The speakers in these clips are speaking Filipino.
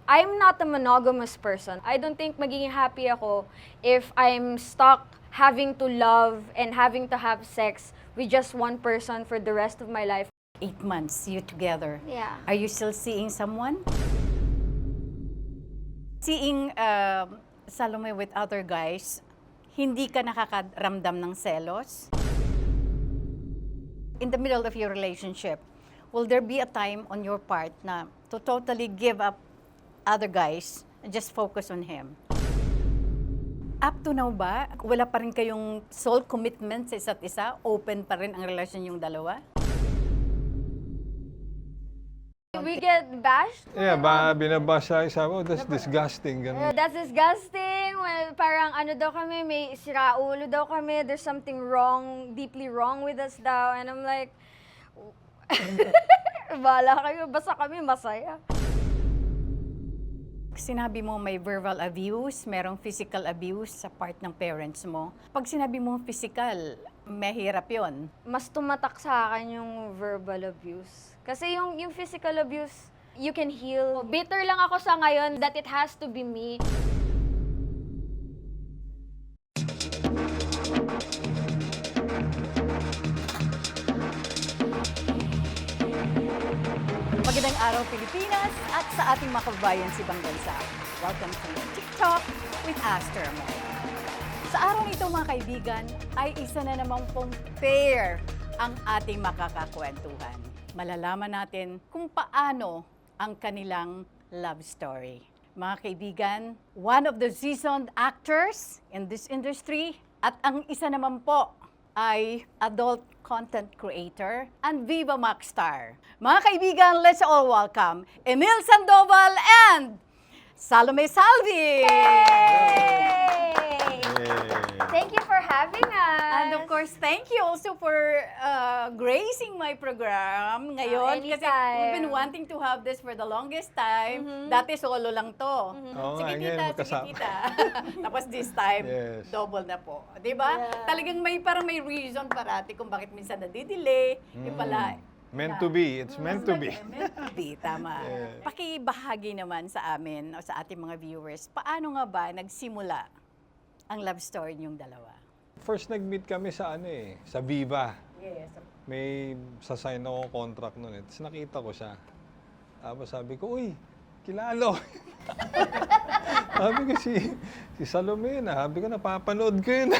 I'm not a monogamous person. I don't think magiging happy ako if I'm stuck having to love and having to have sex with just one person for the rest of my life. 8 months you together. Yeah. Are you still seeing someone? Seeing Salome with other guys, hindi ka nakakaramdam ng selos? In the middle of your relationship, will there be a time on your part na to totally give up other guys and just focus on him? Up to now ba, wala pa rin kayong soul commitment sa isa't isa? Open pa rin ang relasyon yung dalawa? We get bashed. Yeah, binabash siya, sabi, oh, that's disgusting. Ganun. That's disgusting. Well, parang ano daw kami, may siraulo daw kami. There's something wrong, deeply wrong with us daw. And I'm like, bahala kayo, basta kami masaya. Sinabi mo may verbal abuse, merong physical abuse sa part ng parents mo. Pag sinabi mo physical, mahirap yon. Mas tumatak sa akin yung verbal abuse. Kasi yung physical abuse, you can heal. Bitter lang ako sa ngayon that it has to be me. Magandang araw Pilipinas at sa ating mga kababayan sa ibang bansa. Welcome to TikTok with Aster Mo. Sa araw nito mga kaibigan, ay isa na namang pong pair ang ating makakakwentuhan. Malalaman natin kung paano ang kanilang love story. Mga kaibigan, one of the seasoned actors in this industry at ang isa naman po ay adult content creator and Viva Max star. Mga kaibigan, let's all welcome Emil Sandoval and Salome Salvi! Yay! Thank you for having us. And of course, thank you also for gracing my program ngayon. Kasi anytime. we've been wanting to have this for the longest time. Dati solo lang to. Oo Sige nga, tita, ngayon sige magkasama. tita. Tapos this time, Yes. double na po. Diba? Yeah. Talagang parang may reason parati kung bakit minsan nadidelay. Yung pala, Meant to be. It's meant to be. meant to be, tama. Yeah. Pakibahagi naman sa amin o sa ating mga viewers, paano nga ba nagsimula ang love story niyong dalawa? First nag-meet kami sa sa Viva. Yes. May sasign ako contract noon. Tapos nakita ko siya. Tapos sabi ko, uy, kilala ko. Sabi ko si Salome na. Sabi ko, napapanood ko yun.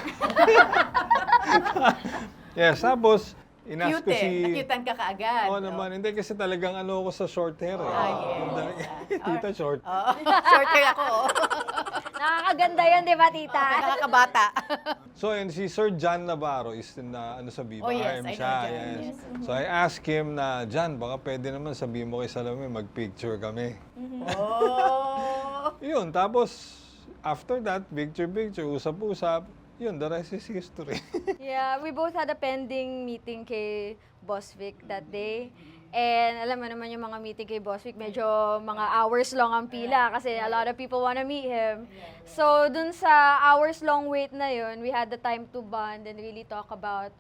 Yes, tapos inas ko Cute si... Nakyutan ka kaagad. Oo naman, hindi kasi talagang ako sa short hair. yes. Tita short. Oo. Short hair ako. Nakakaganda yun, di ba, tita? Nakakabata. So, and si Sir John Navarro is na sa Viva. Oh, yes, RM I know siya. John, Yes. yes. So, I asked him na, John, baka pwede naman sabihin mo kay Salome, mag-picture kami. Oh. Yun, tapos, after that, picture, usap-usap, yun, the rest is history. Yeah, we both had a pending meeting kay Boss Vic that day. And alam mo naman yung mga meeting kay Boss Vic, medyo mga hours long ang pila kasi a lot of people wanna meet him. So dun sa hours long wait na yun, we had the time to bond and really talk about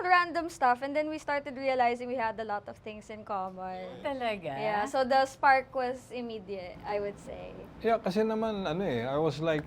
random stuff. And then we started realizing we had a lot of things in common. Talaga? Yeah, so the spark was immediate, I would say. Yeah, kasi naman, I was like,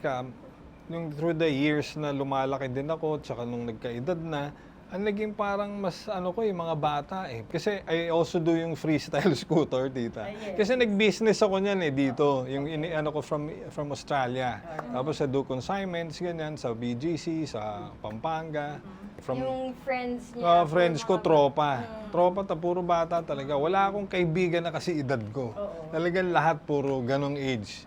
yung through the years na lumalaki din ako, tsaka nung nagkaedad na, ang naging parang mas yung mga bata eh. Kasi I also do yung freestyle scooter, tita. Kasi nag-business ako niyan dito. Yung ko from Australia. Tapos I do consignments, ganyan, sa BGC, sa Pampanga. Yung friends niya. Friends ko, tropa. Tropa, puro bata talaga. Wala akong kaibigan na kasi edad ko. Talagang lahat puro ganong age.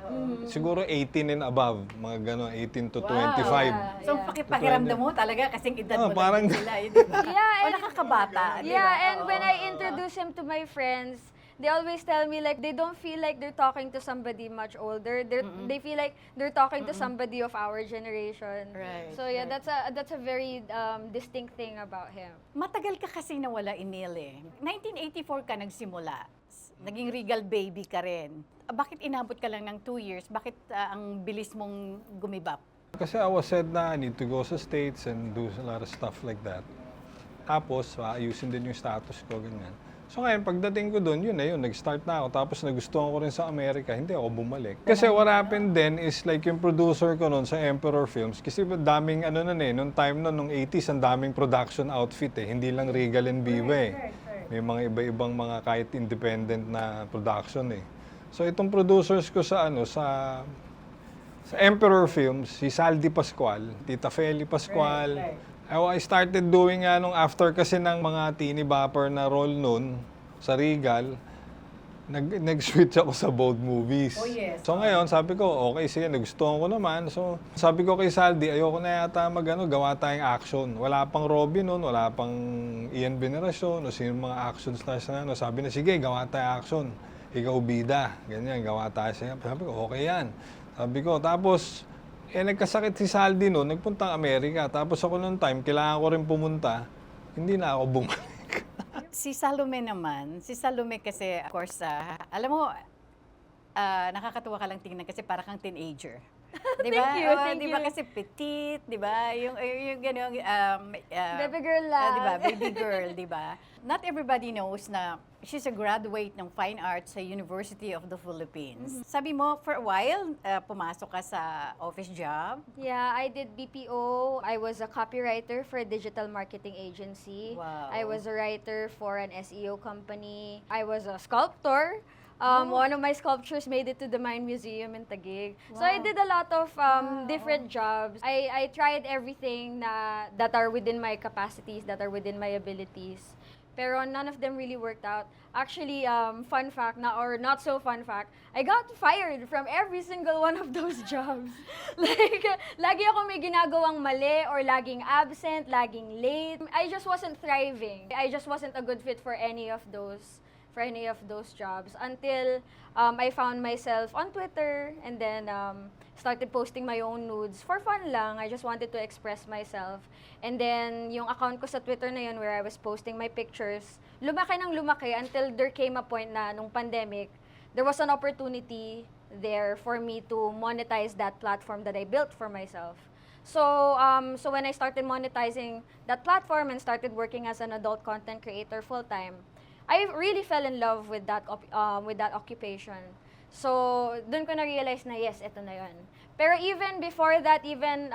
Siguro 18 and above. Mga ganon, 18 to 25. So, pakiramdam mo talaga kasing edad mo parang- lang sila. Di ba? Yeah, O and- nakakabata. di ba? Yeah, and when I Oo. introduce him to my friends, they always tell me like they don't feel like they're talking to somebody much older. They feel like they're talking to somebody of our generation. Right, So yeah, right. that's a very distinct thing about him. Matagal ka kasi nawala, Emil eh. 1984 ka nagsimula. Naging Regal baby ka rin. Bakit inabot ka lang ng 2 years? Bakit ang bilis mong gumibap? Kasi I was said na I need to go sa States and do a lot of stuff like that. Tapos, ayusin din yung status ko, ganyan. So ngayon, pagdating ko doon, yun na yun, nag-start na ako. Tapos nagustuhan ko rin sa Amerika, hindi ako bumalik. Kasi what happened then is like yung producer ko noon sa Emperor Films, kasi daming ano nun eh, nung time noon, nung 80s, ang daming production outfit eh. Hindi lang Regal and Viva eh. May mga iba-ibang mga kahit independent na production eh. So itong producers ko sa ano, sa Emperor Films, si Saldi Pascual, Tita Feli Pascual. I started doing nung after kasi ng mga teeny bopper na role noon sa Regal, nag-switch ako sa Bold Movies. Oh, yes. So ngayon, sabi ko, okay, sige, nagustuhan ko naman. So sabi ko kay Saldi, ayoko na yata gawa tayong action. Wala pang Robin noon, wala pang Ian Veneracion, o sino mga action stars na ano. Sabi na, sige, gawa tayong action. Ikaw bida, ganyan, gawa tayo siya. Sabi ko, okay yan. Sabi ko, tapos, nagkasakit si Saldi noon, nagpuntang Amerika. Tapos ako noong time, kailangan ko rin pumunta. Hindi na ako bumalik. Si Salome naman, si Salome kasi, of course, alam mo, nakakatuwa ka lang tingnan kasi para kang teenager. Di ba? Thank you, thank Di ba you. kasi petite, di ba? Yung gano'ng... Baby girl lang. Di ba? Baby girl, di ba? Not everybody knows na she's a graduate ng Fine Arts sa University of the Philippines. Sabi mo, for a while, pumasok ka sa office job. Yeah, I did BPO. I was a copywriter for a digital marketing agency. Wow. I was a writer for an SEO company. I was a sculptor. One of my sculptures made it to the Mine Museum in Taguig. So I did a lot of different jobs. I tried everything that are within my capacities, that are within my abilities. Pero none of them really worked out. Actually, fun fact, or not so fun fact, I got fired from every single one of those jobs. Like, lagi ako may ginagawang mali or laging absent, laging late. I just wasn't thriving. I just wasn't a good fit for any of those jobs until I found myself on Twitter and then started posting my own nudes for fun lang. I just wanted to express myself. And then yung account ko sa Twitter na yun where I was posting my pictures, lumaki ng lumaki until there came a point na nung pandemic, there was an opportunity there for me to monetize that platform that I built for myself. So when I started monetizing that platform and started working as an adult content creator full-time, I really fell in love with that occupation. So, doon ko na-realize na yes, ito na yun. Pero even before that, even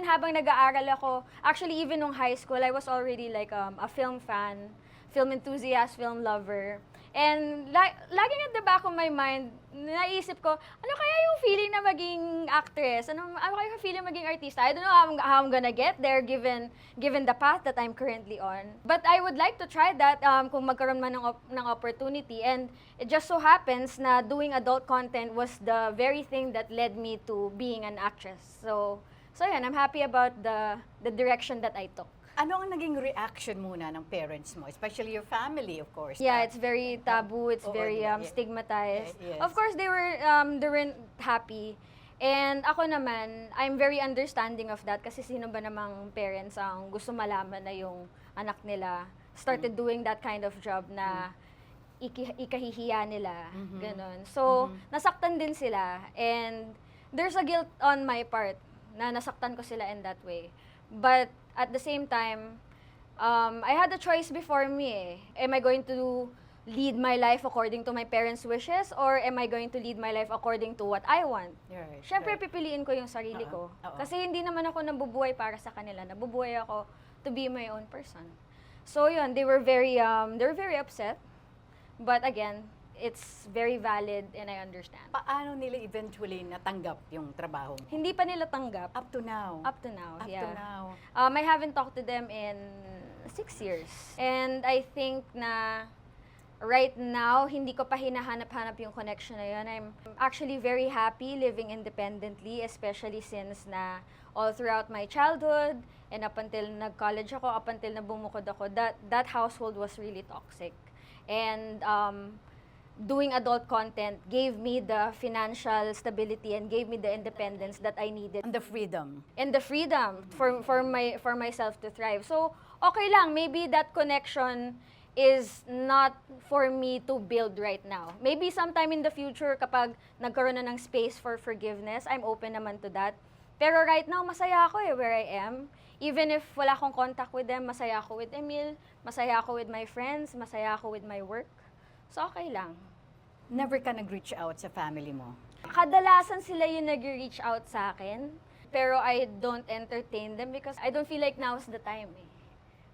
habang nag-aaral ako, actually even nung high school, I was already like a film fan, film enthusiast, film lover. And laging at the back of my mind, naisip ko, ano kaya yung feeling na maging actress? Ano kaya yung feeling maging artista? I don't know how I'm gonna get there given the path that I'm currently on. But I would like to try that kung magkaroon man ng opportunity. And it just so happens na doing adult content was the very thing that led me to being an actress. So yan, I'm happy about the direction that I took. Ano ang naging reaction muna ng parents mo? Especially your family, of course. Yeah, it's very taboo. It's Oo, very yeah. stigmatized. Yes. Of course, they weren't happy. And ako naman, I'm very understanding of that kasi sino ba namang parents ang gusto malaman na yung anak nila started doing that kind of job na ikahihiya nila, ganon. So, nasaktan din sila and there's a guilt on my part na nasaktan ko sila in that way. But at the same time, I had a choice before me eh. Am I going to lead my life according to my parents' wishes or am I going to lead my life according to what I want? Right, Siyempre, right. pipiliin ko yung sarili ko. Kasi hindi naman ako nabubuhay para sa kanila. Nabubuhay ako to be my own person. So yun, they were very upset. But again, it's very valid and I understand. Paano nila eventually natanggap yung trabaho mo? Hindi pa nila tanggap. Up to now. Up to now, Up yeah. to now. I haven't talked to them in 6 years. And I think na right now, hindi ko pa hinahanap-hanap yung connection na yun. I'm actually very happy living independently, especially since na all throughout my childhood and up until nag-college ako, up until na bumukod ako, that household was really toxic. And doing adult content gave me the financial stability and gave me the independence that I needed. And the freedom. And the freedom for myself to thrive. So, okay lang, maybe that connection is not for me to build right now. Maybe sometime in the future kapag nagkaroon na ng space for forgiveness, I'm open naman to that. Pero right now, masaya ako where I am. Even if wala akong contact with them, masaya ako with Emil, masaya ako with my friends, masaya ako with my work. So, okay lang. Never ka nag-reach out sa family mo? Kadalasan sila yung nag-reach out sa akin, pero I don't entertain them because I don't feel like now's the time eh.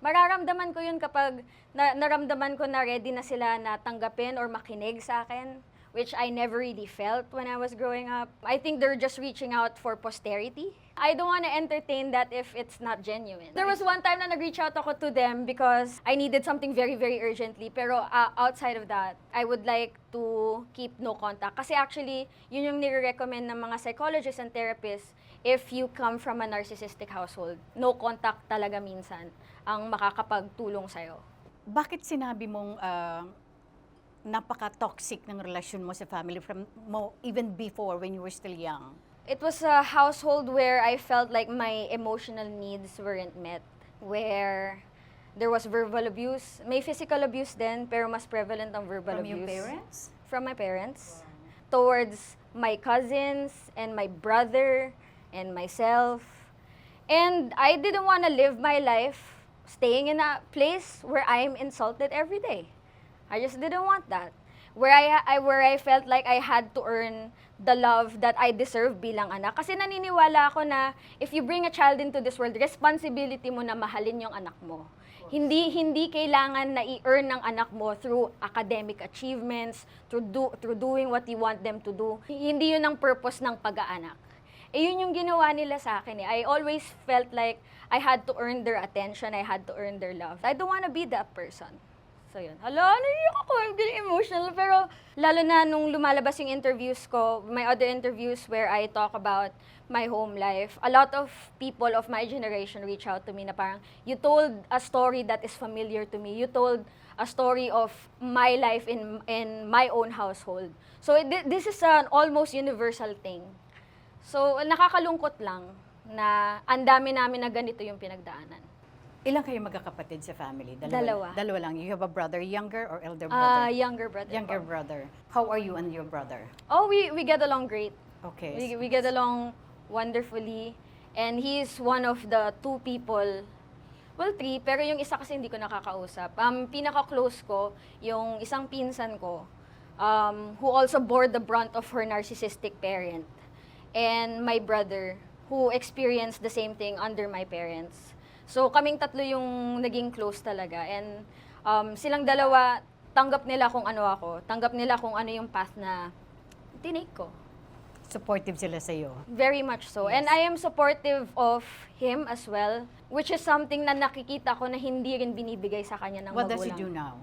Mararamdaman ko yun kapag naramdaman ko na ready na sila na tanggapin or makinig sa akin, which I never really felt when I was growing up. I think they're just reaching out for posterity. I don't want to entertain that if it's not genuine. There was one time na nag-reach out ako to them because I needed something very, very urgently. Pero outside of that, I would like to keep no contact. Kasi actually, yun yung nire-recommend ng mga psychologists and therapists if you come from a narcissistic household. No contact talaga minsan ang makakapagtulong sa'yo. Bakit sinabi mong napaka-toxic ng relasyon mo sa family even before when you were still young? It was a household where I felt like my emotional needs weren't met. Where there was verbal abuse. May physical abuse din, pero mas prevalent ang verbal From abuse. your parents? From my parents. Towards my cousins and my brother and myself. And I didn't want to live my life staying in a place where I'm insulted every day. I just didn't want that. Where I felt like I had to earn the love that I deserve bilang anak. Kasi naniniwala ako na if you bring a child into this world, responsibility mo na mahalin yung anak mo. Hindi kailangan na i-earn ng anak mo through academic achievements, through doing what you want them to do. Hindi yun ang purpose ng pag-aanak. Eh yun yung ginawa nila sa akin eh. I always felt like I had to earn their attention, I had to earn their love. I don't wanna be that person. So yun. Hala, naiiyak ako. I'm getting emotional. Pero lalo na nung lumalabas yung interviews ko, my other interviews where I talk about my home life, a lot of people of my generation reach out to me na parang, you told a story that is familiar to me. You told a story of my life in my own household. So this is an almost universal thing. So nakakalungkot lang na ang dami namin na ganito yung pinagdaanan. Ilan kayo magkakapatid sa family? Dalawa. Dalawa lang. You have a brother, younger or elder brother? Younger brother. Younger brother. How are you and your brother? Oh, we get along great. Okay. We get along wonderfully. And he's one of the two people, well, three, pero yung isa kasi hindi ko nakakausap. Pinaka-close ko, yung isang pinsan ko, who also bore the brunt of her narcissistic parent. And my brother, who experienced the same thing under my parents. So kaming tatlo yung naging close talaga. And silang dalawa, tanggap nila kung ano ako. Tanggap nila kung ano yung path na tinake ko. Supportive sila sa iyo. Very much so. Yes. And I am supportive of him as well, which is something na nakikita ko na hindi rin binibigay sa kanya ng What magulang. does he do now?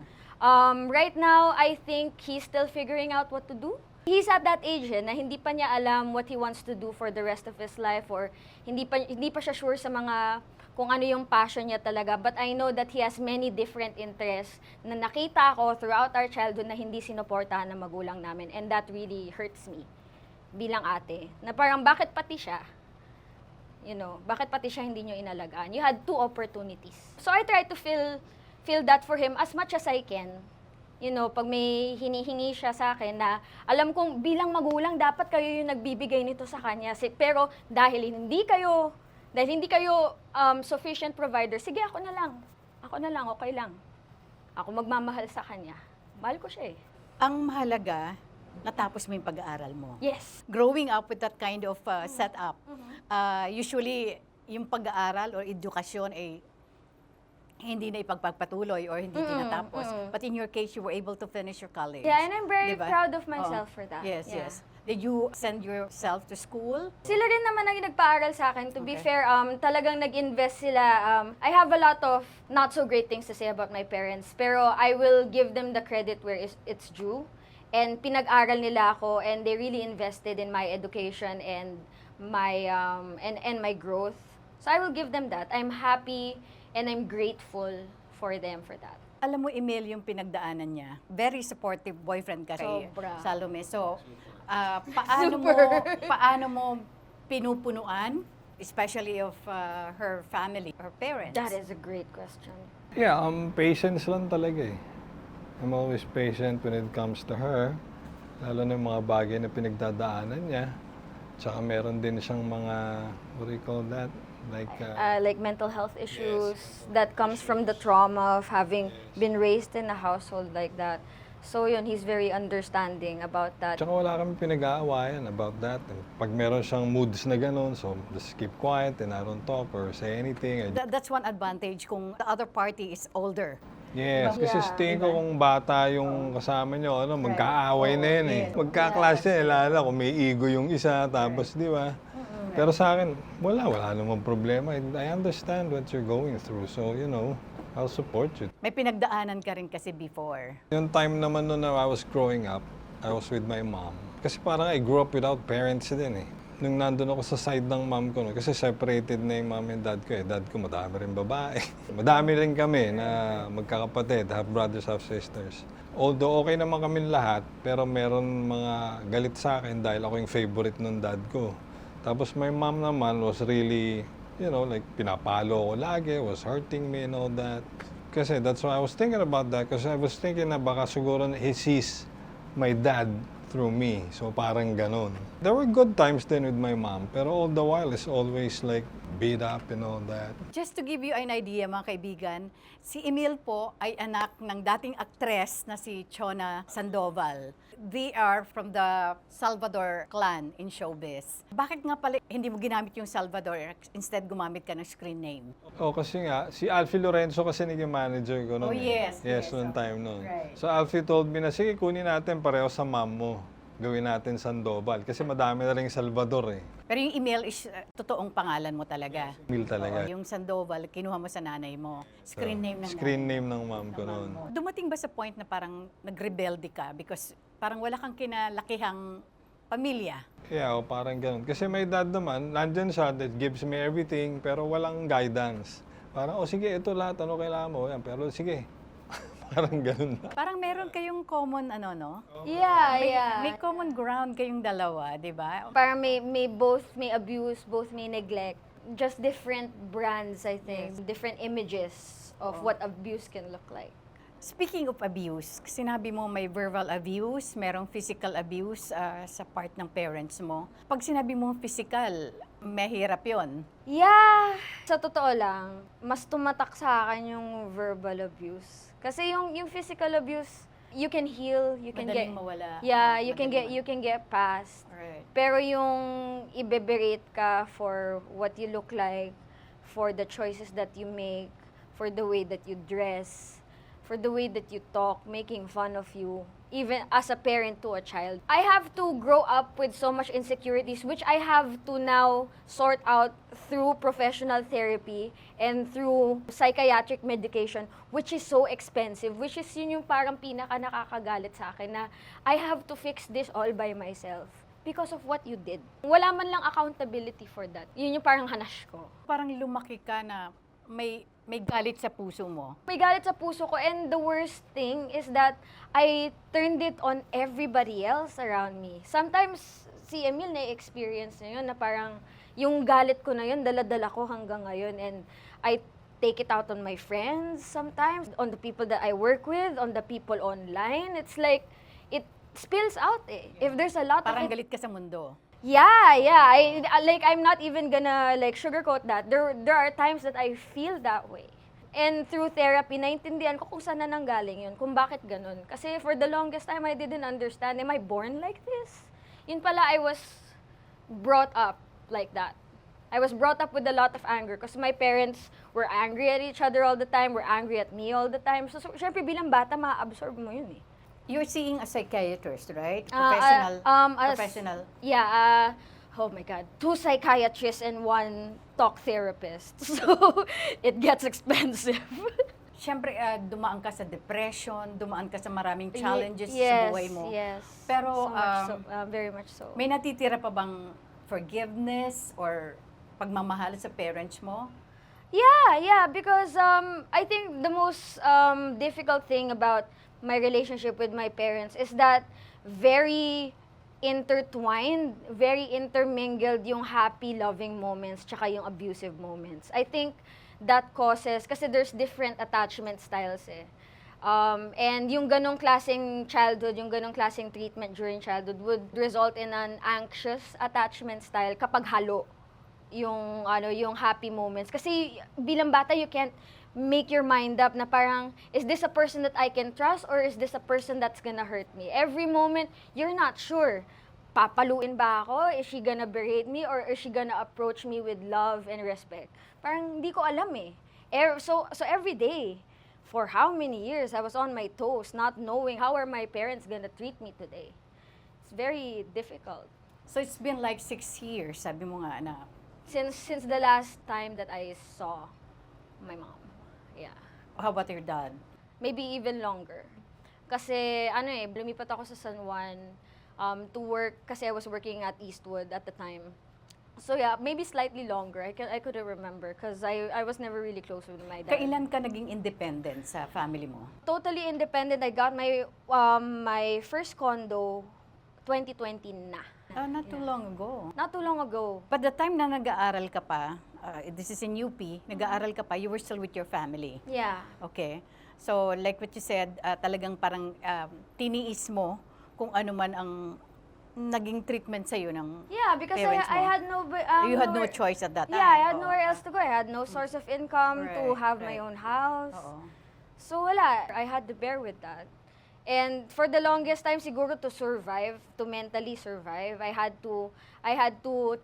Right now, I think he's still figuring out what to do. He's at that age na hindi pa niya alam what he wants to do for the rest of his life or hindi pa siya sure sa mga kung ano yung passion niya talaga. But I know that he has many different interests na nakita ko throughout our childhood na hindi sinuportahan ng magulang namin. And that really hurts me bilang ate. Na parang bakit pati siya? You know, bakit pati siya hindi niyo inalagaan? You had two opportunities. So I try to feel that for him as much as I can. You know, pag may hinihingi siya sa akin na alam kong bilang magulang dapat kayo yung nagbibigay nito sa kanya. Pero dahil hindi kayo sufficient provider, sige ako na lang, okay lang. Ako magmamahal sa kanya. Mahal ko siya eh. Ang mahalaga, natapos mo yung pag-aaral mo. Yes. Growing up with that kind of setup, usually yung pag-aaral or edukasyon ay hindi na ipagpagpatuloy or hindi tinatapos. But in your case, you were able to finish your college. Yeah, and I'm very Diba? proud of myself for that. Yes, Yeah. yes. Did you send yourself to school? Sila rin naman ang nagpaaral sa akin. To be Okay. fair, talagang nag-invest sila. I have a lot of not so great things to say about my parents, pero I will give them the credit where it's due. And pinag-aral nila ako, and they really invested in my education and my and my growth. So I will give them that. I'm happy and I'm grateful for them for that. Alam mo, Emil, yung pinagdaanan niya, very supportive boyfriend ka kay Sobra. Salome. So, Super. paano mo pinupunuan, especially of her family, her parents? That is a great question. Yeah, patience lang talaga eh. I'm always patient when it comes to her. Lalo na yung mga bagay na pinagdadaanan niya. Tsaka meron din siyang mga, what do you call that? Like mental health issues that comes from the trauma of having been raised in a household like that. So yun, he's very understanding about that. Tsaka wala kami pinag-aawayan about that. Pag meron siyang moods na gano'n, so just keep quiet and I don't talk or say anything. That's one advantage kung the other party is older. Yes, kasi Yeah. sa tingin ko kung bata yung kasama nyo, magkaaway na yan eh. Yes. Magkaklase yan, lalo kung may ego yung isa, tapos di ba? Pero sa akin, wala namang problema. I understand what you're going through, so I'll support you. May pinagdaanan ka rin kasi before. Yung time naman noon na I was growing up, I was with my mom. Kasi parang I grew up without parents din eh. Nung nandun ako sa side ng mom ko, kasi separated na yung mom and dad ko eh. Dad ko madami rin babae. Madami rin kami na magkakapatid, half brothers, half sisters. Although okay naman kami lahat, pero meron mga galit sa akin dahil ako yung favorite ng dad ko. Tapos my mom naman was really, like pinapalo ko lagi, was hurting me and all that. Kasi that's why I was thinking about that. Kasi I was thinking na baka siguro he sees my dad through me. So parang ganon. There were good times then with my mom, pero all the while it's always like beat up and all that. Just to give you an idea, mga kaibigan, si Emil po ay anak ng dating aktres na si Chona Sandoval. They are from the Salvador clan in showbiz. Bakit nga pala hindi mo ginamit yung Salvador, instead gumamit ka ng screen name? Kasi nga, si Alfie Lorenzo kasi naging manager ko noon. Oh, yes, Yes, yes, noong time noon. right. So Alfie told me na, sige, kunin natin pareho sa mom mo. Gawin natin Sandoval. Kasi madami na rin Salvador eh. Pero yung email is totoong pangalan mo talaga. Mil talaga. Yung Sandoval, kinuha mo sa nanay mo. Screen name ng Screen nanay name ng mom ko noon. mo. Dumating ba sa point na parang nagrebelde ka because parang wala kang kinalakihang pamilya? Yeah, parang ganun. Kasi may dad naman, nandyan siya that gives me everything, pero walang guidance. Parang, sige, ito lahat, ano kailangan mo? Yan, pero sige. Parang ganun na. Parang meron kayong common no? Yeah. May common ground kayong dalawa, di ba? Parang may both may abuse, both may neglect. Just different brands, I think. Different images of what abuse can look like. Speaking of abuse, sinabi mo may verbal abuse, merong physical abuse sa part ng parents mo. Pag sinabi mo physical, mahirap yon. Yeah! Sa totoo lang, mas tumatak sa akin yung verbal abuse. Kasi yung physical abuse, you can heal, you can Madaling get... mawala. Yeah, Madaling you can get past. Alright. Pero yung ibe-berate ka for what you look like, for the choices that you make, for the way that you dress, for the way that you talk, making fun of you, even as a parent to a child. I have to grow up with so much insecurities, which I have to now sort out through professional therapy and through psychiatric medication, which is so expensive, which is yun yung parang pinaka nakakagalit sa akin na I have to fix this all by myself because of what you did. Wala man lang accountability for that. Yun yung parang hanash ko. Parang lumaki ka na may galit sa puso mo. May galit sa puso ko, and the worst thing is that I turned it on everybody else around me. Sometimes, si Emil na-experience na yun, na parang yung galit ko na yun, dala-dala ko hanggang ngayon, and I take it out on my friends sometimes, on the people that I work with, on the people online. It's like, it spills out eh. If there's a lot Parang of it, galit ka sa mundo. yeah. I'm not even gonna sugarcoat that. There are times that I feel that way. And through therapy, naintindihan ko kung saan na nanggaling yun, kung bakit ganun. Kasi for the longest time, I didn't understand, am I born like this? Yun pala, I was brought up like that. I was brought up with a lot of anger because my parents were angry at each other all the time, were angry at me all the time. So syempre bilang bata, ma-absorb mo yun eh. You're seeing a psychiatrist, right? As- Professional. Yeah, oh my God, 2 psychiatrists and 1 talk therapist. So, it gets expensive. Siyempre, dumaan ka sa depression, dumaan ka sa maraming challenges Yes, sa buhay mo. Yes. Pero, so much so, very much so. may natitira pa bang forgiveness or pagmamahal sa parents mo? Yeah, because I think the most difficult thing about my relationship with my parents is that very intertwined, very intermingled yung happy, loving moments tsaka yung abusive moments. I think that causes, kasi there's different attachment styles eh. And yung ganong klaseng childhood, yung ganong klaseng treatment during childhood would result in an anxious attachment style kapag halo yung happy moments. Kasi bilang bata, you can't make your mind up na parang, is this a person that I can trust or is this a person that's gonna hurt me? Every moment, you're not sure. Papaluin ba ako? Is she gonna berate me or is she gonna approach me with love and respect? Parang hindi ko alam eh. So every day, for how many years, I was on my toes, not knowing how are my parents gonna treat me today. It's very difficult. So it's been like 6 years, sabi mo nga na. Since the last time that I saw my mom. Yeah. How about your dad? Maybe even longer. Kasi lumipat ako sa San Juan to work kasi I was working at Eastwood at the time. So yeah, maybe slightly longer. I couldn't remember because I was never really close with my dad. Kailan ka naging independent sa family mo? Totally independent. I got my my first condo 2020 na. Not too long ago. Not too long ago. But the time na nag-aaral ka pa, this is in UP, nag-aaral ka pa, you were still with your family. Yeah. Okay. So like what you said, talagang parang tiniis mo kung ano man ang naging treatment sa'yo ng Yeah, because parents mo. I had no You had no nowhere- choice at that time. Yeah, I had Oo. nowhere else to go. I had no source of income to Right, have my right. own house. Oo. So wala, I had to bear with that. And for the longest time siguro to survive, to mentally survive, I had to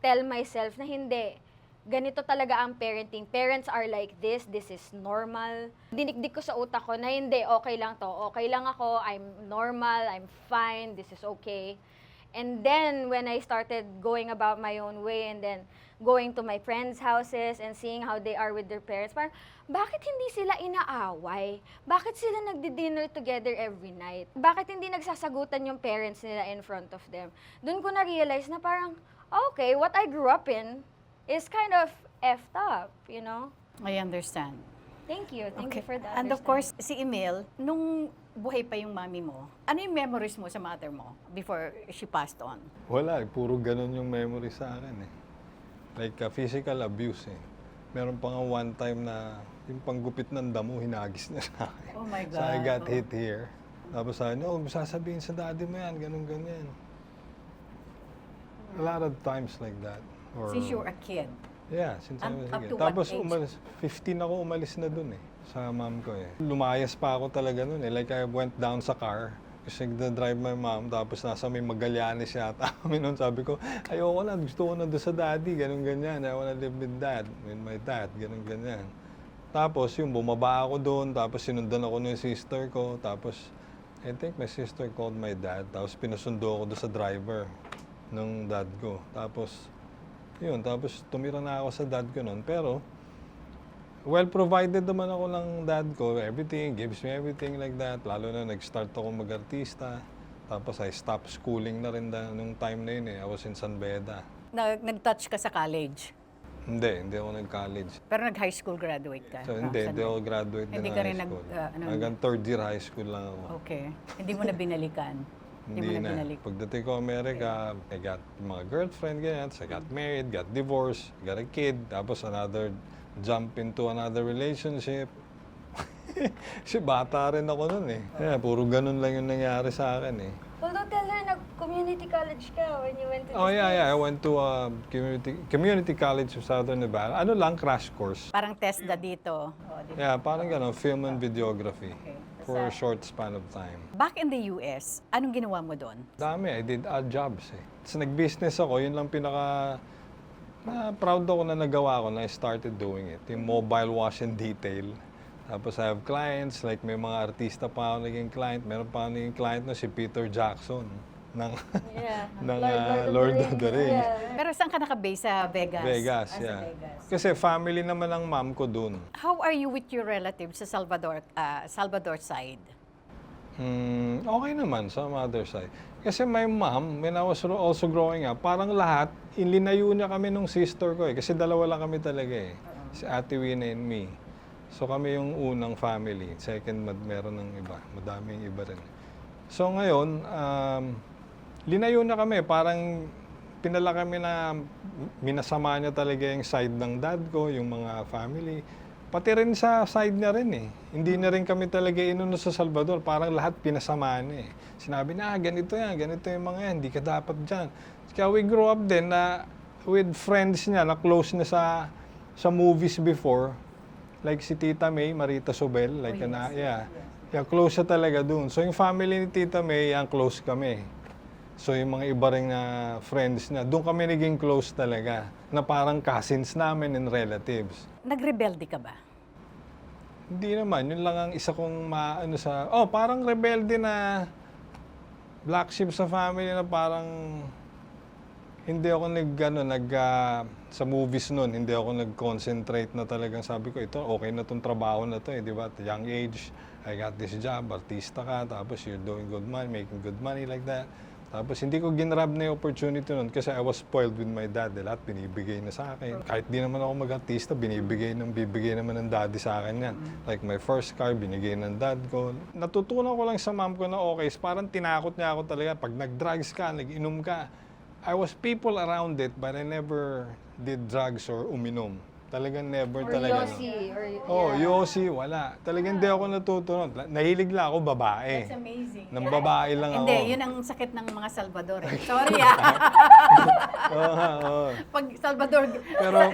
tell myself na hindi. Ganito talaga ang parenting. Parents are like this is normal. Dinikdik ko sa utak ko na hindi, okay lang to. Okay lang ako, I'm normal, I'm fine, this is okay. And then, when I started going about my own way and then going to my friends' houses and seeing how they are with their parents, parang, bakit hindi sila inaaway? Bakit sila nagdi-dinner together every night? Bakit hindi nagsasagutan yung parents nila in front of them? Doon ko na-realize na parang, okay, what I grew up in is kind of effed up, you know? I understand. Thank you for that. And of course, si Emil, nung buhay pa yung mami mo, ano yung memories mo sa mother mo before she passed on? Wala, puro ganun yung memory sa akin eh. Like physical abuse eh. Meron pa nga one time na yung panggupit ng damo, hinagis na sa akin. Oh my So I God. got hit here. Tapos sabi niya, oh, sasabihin sa daddy mo yan, ganun ganyan. A lot of times like that. Or, Since you were a kid. Yeah, since I was a Up kid. to what Tapos age? 15 ako umalis na dun eh, sa mom ko eh. Lumayas pa ako talaga nun eh. Like I went down sa car, kasi nagda-drive my mom, tapos nasa may Magallanes yata kami nun. Sabi ko, ayoko na, gusto ko na doon sa daddy, ganun ganyan. I wanna live with dad, with my dad, ganun ganyan. Tapos yung bumaba ako doon, tapos sinundan ako ng sister ko, tapos I think my sister called my dad, tapos pinusundo ako doon sa driver ng dad ko. Tapos yun, tapos tumira na ako sa dad ko noon. Pero, well provided naman ako ng dad ko. Everything, gives me everything like that. Lalo na nag-start ako mag-artista. Tapos I stopped schooling na rin nung time na yun eh. I was in San Beda. Nag-touch ka sa college. Hindi ako nag-college. Pero nag-high school graduate ka. So no? hindi Saan ako ba? graduate Hindi din ng ka high rin school. ano? Hanggang third year high school lang ako. Okay. Hindi mo na binalikan. Hindi na. Pagdating ko Amerika, I got mga girlfriend, ganyan. So I got married, got divorced, got a kid. Tapos jump into another relationship. Kasi bata rin ako nun eh. Yeah, puro ganun lang yung nangyari sa akin eh. Although tell her nag-community college ka when you went to Oh the yeah, States. I went to community college of Southern Nevada. Ano lang, crash course. Parang TESDA dito. Yeah, parang gano'n, film and videography. Okay. For a short span of time. Back in the US, anong ginawa mo doon? Dami, I did odd jobs eh. So nag-business ako, yun lang proud ako na nagawa ko na I started doing it. Yung mobile wash and detail. Tapos I have clients, like may mga artista pa ako naging client. Meron pa ako naging client na si Peter Jackson ng, Yeah. ng Lord of the Rings. Yeah. Pero saan ka nakabase? Sa Vegas? Vegas, Sa yeah. Vegas. Kasi family naman ang mom ko dun. How are you with your relatives sa Salvador side? Okay naman sa mother side. Kasi my mom, when I was also growing up, parang lahat, inlinayo niya kami nung sister ko eh. Kasi dalawa lang kami talaga eh. Si Ate Wina and me. So kami yung unang family. Second, meron ng iba. Madaming iba rin. So ngayon, linayo na kami. Parang pinala kami na minasama niya talaga yung side ng dad ko, yung mga family. Pati rin sa side niya rin eh. Hindi na rin kami talaga inuno sa Salvador. Parang lahat pinasamaan eh. Sinabi na, ganito yung mga yan, hindi ka dapat dyan. Kaya we grew up din na with friends niya na close na sa movies before. Like si Tita May, Marita Sobel, like yeah, close siya talaga dun. So yung family ni Tita May, ang close kami. So yung mga iba ring friends na, doon kami naging close talaga. Na parang cousins namin and relatives. Nagrebelde ka ba? Hindi naman, yun lang ang isa kong parang rebelde na black sheep sa family na parang hindi ako sa movies noon, hindi ako nag-concentrate na talagang sabi ko, ito, okay na tong trabaho na to di ba? At young age, I got this job, artista ka, tapos you're doing good money, making good money like that. Tapos hindi ko ginrab na yung opportunity nun kasi I was spoiled with my dad. Lahat binibigay na sa akin. Kahit di naman ako mag-artista, bibigay naman ng daddy sa akin yan. Like my first car, binigay ng dad ko. Natutunan ko lang sa mom ko na okay, parang tinakot niya ako talaga. Pag nag-drugs ka, nag-inom ka, I was people around it but I never did drugs or uminom. Talagang never Or talaga. Yossi. Yossi, wala. Talagang hindi ako natutunod. Nahilig lang ako babae. That's amazing. Nang babae lang ako. Hindi, yun ang sakit ng mga Salvador. Sorry Oo. Pag Salvador, Pero-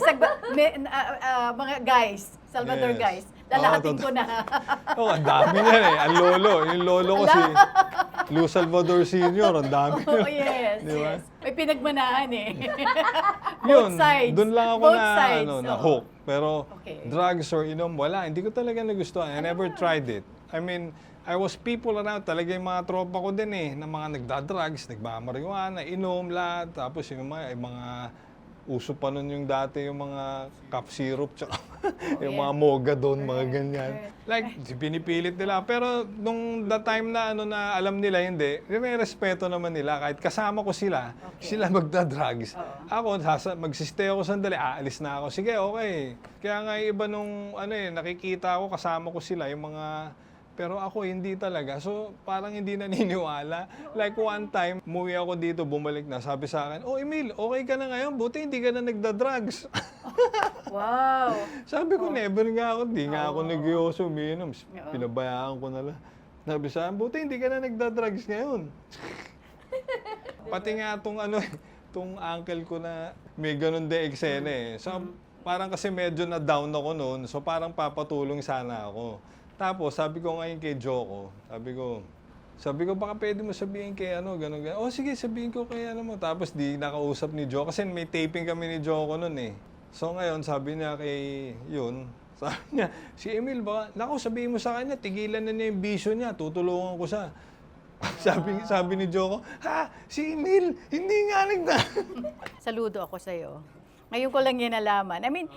mga guys, Salvador Yes. guys, lalahatin Oo, ko na. Ang dami niyan eh. Ang lolo. Yung lolo ko si Lu Salvador Sr. Ang dami. Oh, yes, Di ba? yes. May pinagmanahan eh. Yun, Both sides. doon lang ako Both sides, na oo. hook. Pero Okay. drugs or inom, wala. Hindi ko talaga nagustuhan. I never tried it. I mean, I was people around. Talaga yung mga tropa ko din eh, na mga nagda-drugs, nagmamarijuana, inom lahat. Tapos yung mga uso pa nun yung dati yung mga cough syrup, tsaka yung mga moga doon, mga ganyan. Like, pinipilit nila. Pero nung the time na na alam nila, hindi, may respeto naman nila. Kahit kasama ko sila, sila magda-drugs. Ako, magsistay ako sandali, aalis na ako. Sige, okay. Kaya nga yung iba nung, nakikita ako, kasama ko sila, yung mga. Pero ako, hindi talaga. So, parang hindi naniniwala. Like one time, umuwi ako dito, bumalik na. Sabi sa akin, oh, Emil, okay ka na ngayon? Buti hindi ka na nagda-drugs. Wow. Sabi ko, never nga ako. Hindi nga ako nag-yoso, umiinom. Pinabayaan ko na lang. Sabi sa akin, buti hindi ka na nagda-drugs ngayon. Pati nga tong uncle ko na may ganun din eksena eh. So, parang kasi medyo na-down ako noon. So, parang papatulong sana ako. Tapos, sabi ko ngayon kay Joko, sabi ko, baka pwede mo sabihin kay gano'n. Oh, sige, sabihin ko kay mo. Tapos, di nakausap ni Joko. Kasi may taping kami ni Joko noon eh. So, ngayon, sabi niya sabi niya, si Emil ba, naku, sabihin mo sa kanya, tigilan na niya yung bisyo niya, tutulungan ko siya. sabi ni Joko, ha, si Emil, hindi nga Saludo ako sa'yo. Ngayon ko lang yan nalaman. I mean,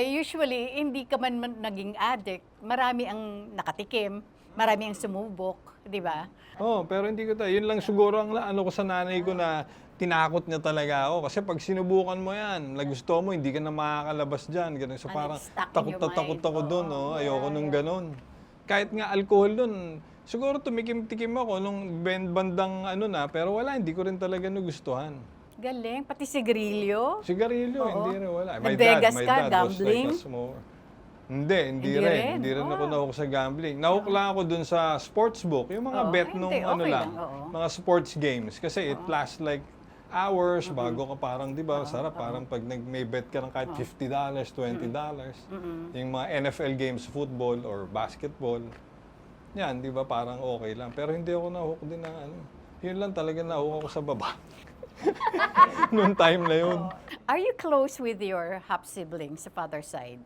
usually, hindi ka man naging addict. Marami ang nakatikim, marami ang sumubok, di ba? Pero hindi ko Yun lang siguro ang ko sa nanay ko na tinakot niya talaga ako. Kasi pag sinubukan mo yan, nagusto mo, hindi ka na makakalabas dyan. Ganun. So parang stuck in takot your na takot mind. ako doon. Ayoko nung ganun. Kahit nga alcohol doon, siguro tumikim-tikim ako nung bandang pero wala, hindi ko rin talaga nagustuhan. Galing, pati sigarilyo. Sigarilyo, Oo. hindi rin wala. Nag-Vegas ka, my dad was gambling? like a smoker. Hindi Hindi rin. rin? Hindi rin ako Oh. nahook sa gambling. Nahook lang ako dun sa sportsbook. Yung mga Oo. bet Ay, nung hindi, okay lang. lang, oo. Mga sports games. Kasi it lasts like hours bago ka parang, di ba, sarap. Parang pag may bet ka ng kahit $50, $20. Yung mga NFL games, football or basketball. Yan, di ba, parang okay lang. Pero hindi ako nahook din na Yun lang talaga nahook ako sa baba. Noong time na yun. Are you close with your half siblings sa father's side?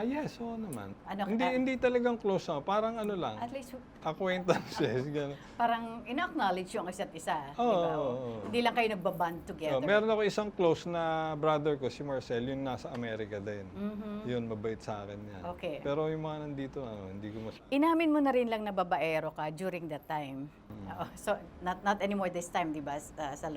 Yes, oo naman. Ano- Hindi talagang close na. Parang lang. At least Acquaintances, gano'n. parang ina-acknowledge yung isa't isa, di Oo, ba? oo. Hindi lang kayo nagbaband together. Meron ako isang close na brother ko, si Marcel, yun nasa Amerika din. Yun, mabait sa akin yan. Okay. Pero yung mga nandito, hindi ko mas... Inamin mo na rin lang na babaero ka during that time. So, not anymore this time, di ba? Sa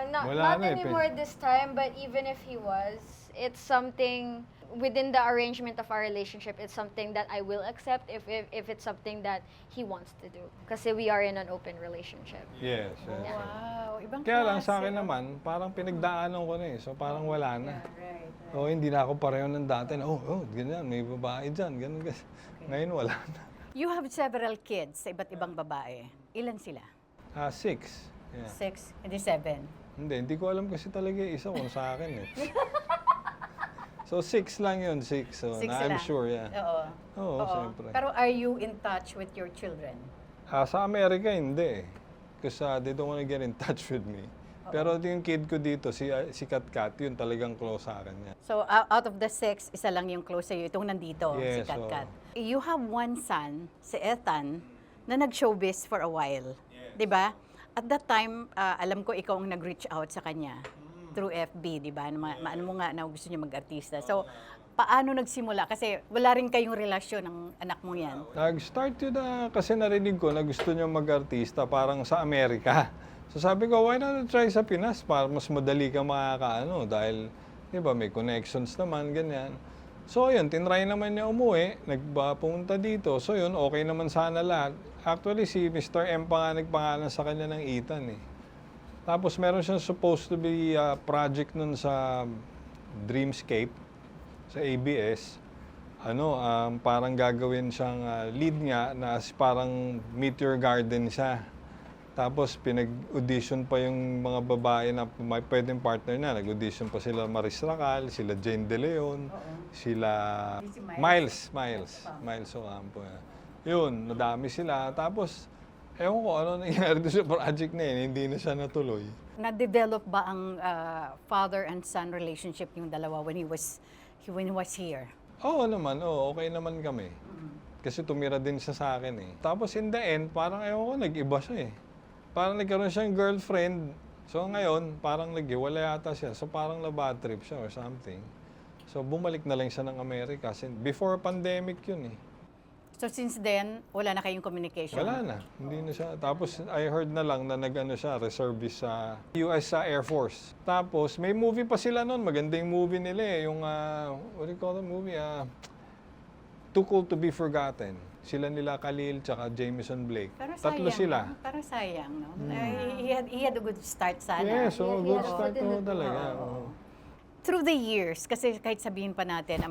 Wala Not na eh, anymore this time, but even if he was, it's something within the arrangement of our relationship, it's something that I will accept if it's something that he wants to do. Kasi we are in an open relationship. Yes, yes. Yeah. Wow, ibang Kaya lang klase, sa akin no? naman, parang pinagdaanan ko na eh. So parang wala na. Right. Oh, hindi na ako pareho ng dati na, ganyan, may babae dyan, ganun, ganun. Ngayon wala na. You have several kids sa iba't ibang babae. Ilan sila? 6. Yeah. 6, hindi 7. Hindi ko alam kasi talaga yung isa kung sa akin eh. So 6 lang yun, 6. So, 6 I'm sila. sure, yeah. Oo. Oo, Oo. siyempre. Pero are you in touch with your children? Sa Amerika, hindi eh. Kasi they don't wanna get in touch with me. Pero yung kid ko dito, si Kat, yun talagang close sa akin. Yeah. So out of the 6, isa lang yung close sa'yo. Itong nandito, si Yes, Kat. You have one son, si Ethan, na nag-showbiz for a while. Di ba? At that time, alam ko ikaw ang nag-reach out sa kanya through FB, di ba? Maano mo nga na gusto niya mag-artista. So, paano nagsimula? Kasi wala rin kayong relasyon ng anak mo yan. Nag-start yun kasi narinig ko na gusto niya mag-artista parang sa Amerika. So sabi ko, why not try sa Pinas para mas madali ka makakaano dahil, di ba, may connections naman, ganyan. So yun, tinry naman niya umuwi, pumunta dito. So yun, okay naman sana lahat. Actually, si Mr. M pa nga nagpangalan sa kanya ng Ethan eh. Tapos meron siyang supposed to be project nun sa Dreamscape, sa ABS. Parang gagawin siyang lead nga na parang Meteor Garden siya. Tapos pinag-audition pa yung mga babae na may pwedeng partner na. Nag-audition pa sila Maris Racal, sila Jane De Leon, sila Miles Ocampo. Yun, nadami sila. Tapos, ewan ko ano nangyari doon sa project na yun, hindi na siya natuloy. Na-develop ba ang father and son relationship yung dalawa when he was here? Oo naman, okay naman kami. Kasi tumira din siya sa akin eh. Tapos in the end, parang ewan ko, nag-iba siya eh. Parang nagkaroon siyang girlfriend. So ngayon, parang nag-iwala yata siya. So parang na-bad trip siya or something. So bumalik na lang siya ng Amerika. Before pandemic yun eh. So since then, wala na kayong communication? Wala na, hindi na siya. Tapos I heard na lang na nag-ano siya, reservist sa US Air Force. Tapos may movie pa sila noon, maganda yung movie nila eh. Yung, what do you call the movie? Too Cool to Be Forgotten. Sila nila Khalil tsaka Jameson Blake. Pero Tatlo sayang, sila. no? Parang sayang, no? He had a good start sana. Yes, good Yeah. start Oo. talaga. Oo. Through the years, kasi kahit sabihin pa natin,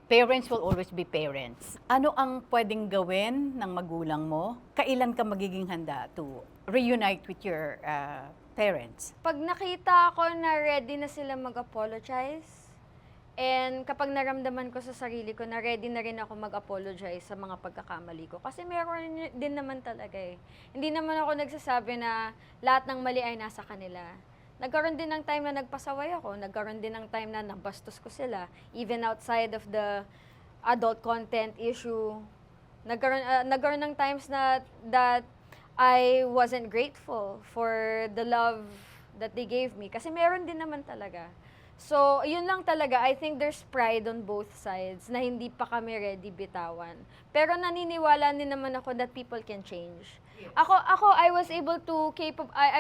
parents will always be parents. Ano ang pwedeng gawin ng magulang mo? Kailan ka magiging handa to reunite with your parents? Pag nakita ko na ready na sila mag-apologize, and kapag naramdaman ko sa sarili ko na ready na rin ako mag-apologize sa mga pagkakamali ko. Kasi meron din naman talaga eh. Hindi naman ako nagsasabi na lahat ng mali ay nasa kanila. Nagkaroon din ng time na nagpasaway ako. Nagkaroon din ng time na nabastos ko sila. Even outside of the adult content issue. Nagkaroon ng times na that I wasn't grateful for the love that they gave me. Kasi meron din naman talaga. So, yun lang talaga. I think there's pride on both sides na hindi pa kami ready bitawan. Pero naniniwala din naman ako that people can change. Ako I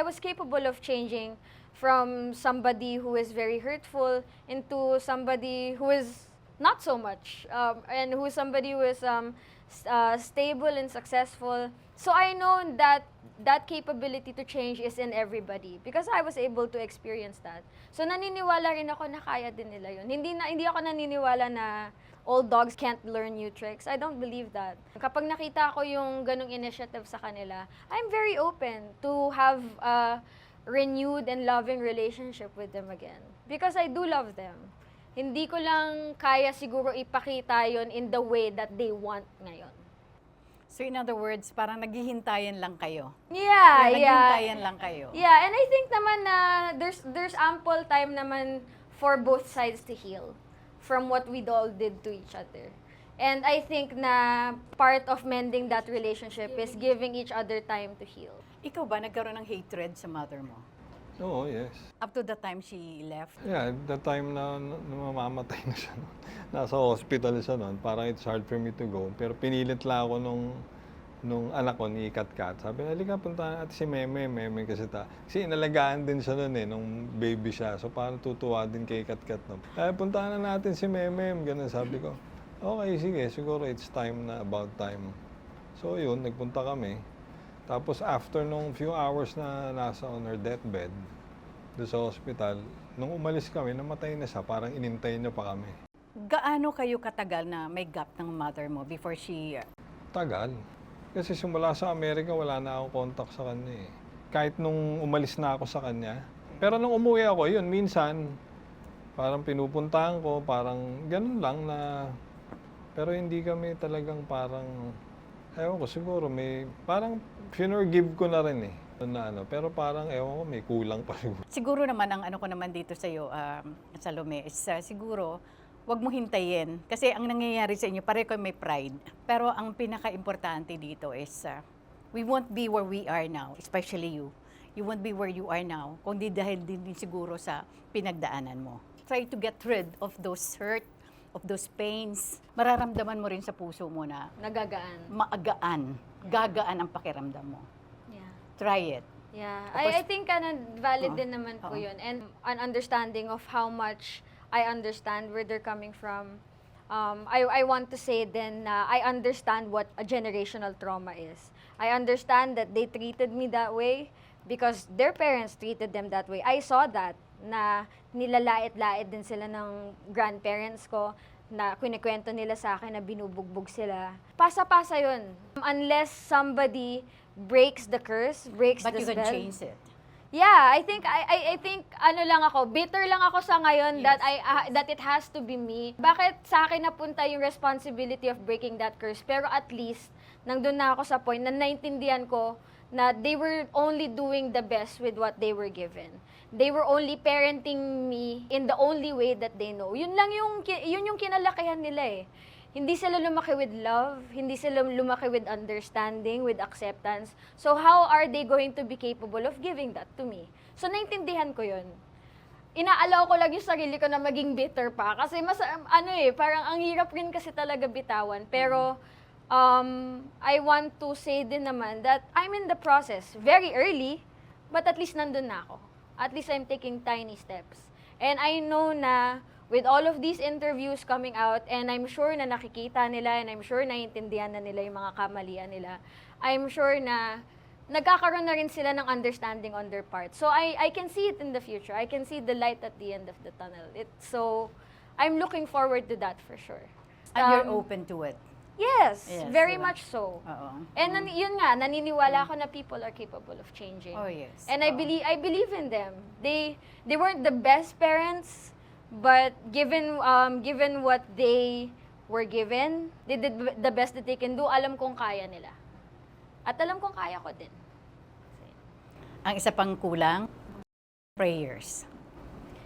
was capable of changing from somebody who is very hurtful into somebody who is not so much, and who is somebody who is stable and successful. So I know that capability to change is in everybody because I was able to experience that. So naniniwala rin ako na kaya din nila yun. Hindi ako naniniwala na old dogs can't learn new tricks. I don't believe that. Kapag nakita ko yung ganong initiative sa kanila, I'm very open to have a renewed and loving relationship with them again. Because I do love them. Hindi ko lang kaya siguro ipakita yon in the way that they want ngayon. So in other words, parang naghihintayan lang kayo. Yeah. Naghihintayan lang kayo. Yeah, and I think naman na there's ample time naman for both sides to heal from what we all did to each other. And I think na part of mending that relationship is giving each other time to heal. Ikaw ba nagkaroon ng hatred sa mother mo? Oo, yes. Up to the time she left? Yeah, at the time na mamamatay na siya noon. Nasa hospital siya noon. Parang it's hard for me to go. Pero pinilit lang ako nung nung anak ko ni Katkat. Sabi, halika, punta natin si Meme. Meme kasi inalagaan din siya noon nung baby siya. So, parang tutuwa din kay Katkat. No? Puntahan na natin si Meme. Ganun, sabi ko. Okay, sige. Siguro it's time na, about time. So, yun, nagpunta kami. Tapos, after nung few hours na nasa on her deathbed, doon sa hospital, nung umalis kami, namatay na siya. Parang inintay niya pa kami. Gaano kayo katagal na may gap ng mother mo before she... Tagal. Kasi simula sa Amerika, wala na akong contact sa kanya eh. Kahit nung umalis na ako sa kanya. Pero nung umuwi ako, yun, minsan, parang pinupuntahan ko, parang ganun lang na... Pero hindi kami talagang parang... Ewan ko, siguro may... Parang finorgive ko na rin eh. Na ano, pero parang, ewan ko, may kulang pa siguro. Siguro naman, ang ano ko naman dito sa'yo, Salome, is siguro, wag mo hintayin. Kasi ang nangyayari sa inyo, pareho kayo may pride. Pero ang pinaka-importante dito is, we won't be where we are now, especially you. You won't be where you are now, kundi dahil din siguro sa pinagdaanan mo. Try to get rid of those hurt, of those pains. Mararamdaman mo rin sa puso mo na Nagagaan. maagaan, gagaan ang pakiramdam mo. Yeah. Try it. Yeah. Tapos- I think valid Oo. din naman po Oo. yun. And an understanding of how much I understand where they're coming from. I want to say then na I understand what a generational trauma is. I understand that they treated me that way because their parents treated them that way. I saw that na nilalait-lait din sila ng grandparents ko na kunikwento nila sa akin na binubugbog sila. Pasa-pasa yun. Unless somebody breaks the curse, breaks But the you can spell. change it. Yeah, I think ano lang ako, bitter lang ako sa ngayon Yes, that it has to be me. Bakit sa akin napunta yung responsibility of breaking that curse? Pero at least nandun na ako sa point na naintindihan ko na they were only doing the best with what they were given. They were only parenting me in the only way that they know. Yun yung kinalakihan nila eh. Hindi sila lumaki with love, hindi sila lumaki with understanding, with acceptance. So how are they going to be capable of giving that to me? So naintindihan ko yun. Inaalaw ko lang yung sarili ko na maging bitter pa. Kasi parang ang hirap rin kasi talaga bitawan. Pero I want to say din naman that I'm in the process. Very early, but at least nandun na ako. At least I'm taking tiny steps. And I know na with all of these interviews coming out, and I'm sure na nakikita nila, and I'm sure naiintindihan na nila yung mga kamalian nila, I'm sure na nagkakaroon na rin sila ng understanding on their part. So I can see it in the future. I can see the light at the end of the tunnel. So I'm looking forward to that for sure. And you're open to it. Yes, Yes, very diba? much so. Oo. And yun nga, naniniwala ako na people are capable of changing. Oh, yes. And I believe in them. They weren't the best parents, but given what they were given, they did the best that they can do. Alam kong kaya nila. At alam kong kaya ko din. Ang isa pang kulang, prayers.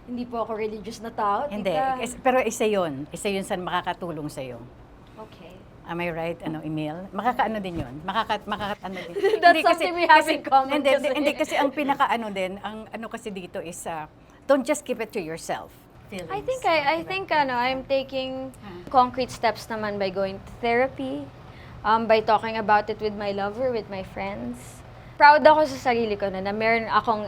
Hindi po ako religious na tao, Hindi, tita. pero isa yun sa makakatulong sa'yo. Okay. Am I right? Emil? Makakaano din yun? Makakaano din. That's something we have in common kasi. Hindi, kasi ang pinakaano din, ang ano kasi dito is, don't just keep it to yourself. Feelings. I think I'm taking concrete steps naman by going to therapy, by talking about it with my lover, with my friends. Proud ako sa sarili ko na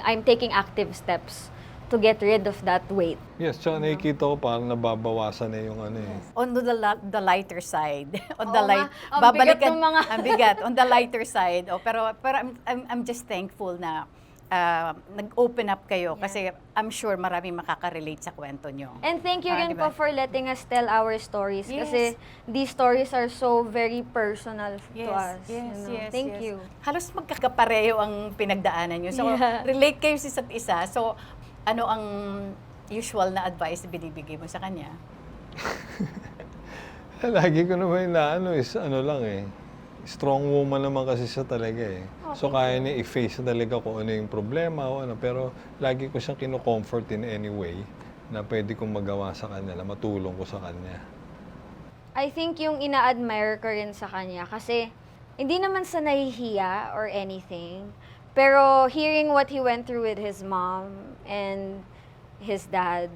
I'm taking active steps to get rid of that weight. Yes, tsaka nakikita ko parang nababawasan na yung ano eh. On the lighter side. On Oo the nga, ang bigat ng mga- ang bigat. On the lighter side. Pero I'm just thankful na nag-open up kayo kasi I'm sure marami makaka-relate sa kwento nyo. And thank you rin diba? po for letting us tell our stories. Yes. Kasi these stories are so very personal to us. Thank yes. you. Halos magkakapareho ang pinagdaanan nyo. So, Yeah. relate kayo sa isa't isa. So, ano ang usual na advice na binibigay mo sa kanya? Lagi ko naman inaano is ano lang eh. Strong woman naman kasi siya talaga eh. So kaya niya i-face talaga kung ano yung problema o ano. Pero lagi ko siyang kino-comfort in any way na pwede kong magawa sa kanya, na matulong ko sa kanya. I think yung ina-admire ko rin sa kanya kasi hindi naman sa nahihiya or anything. Pero hearing what he went through with his mom and his dad,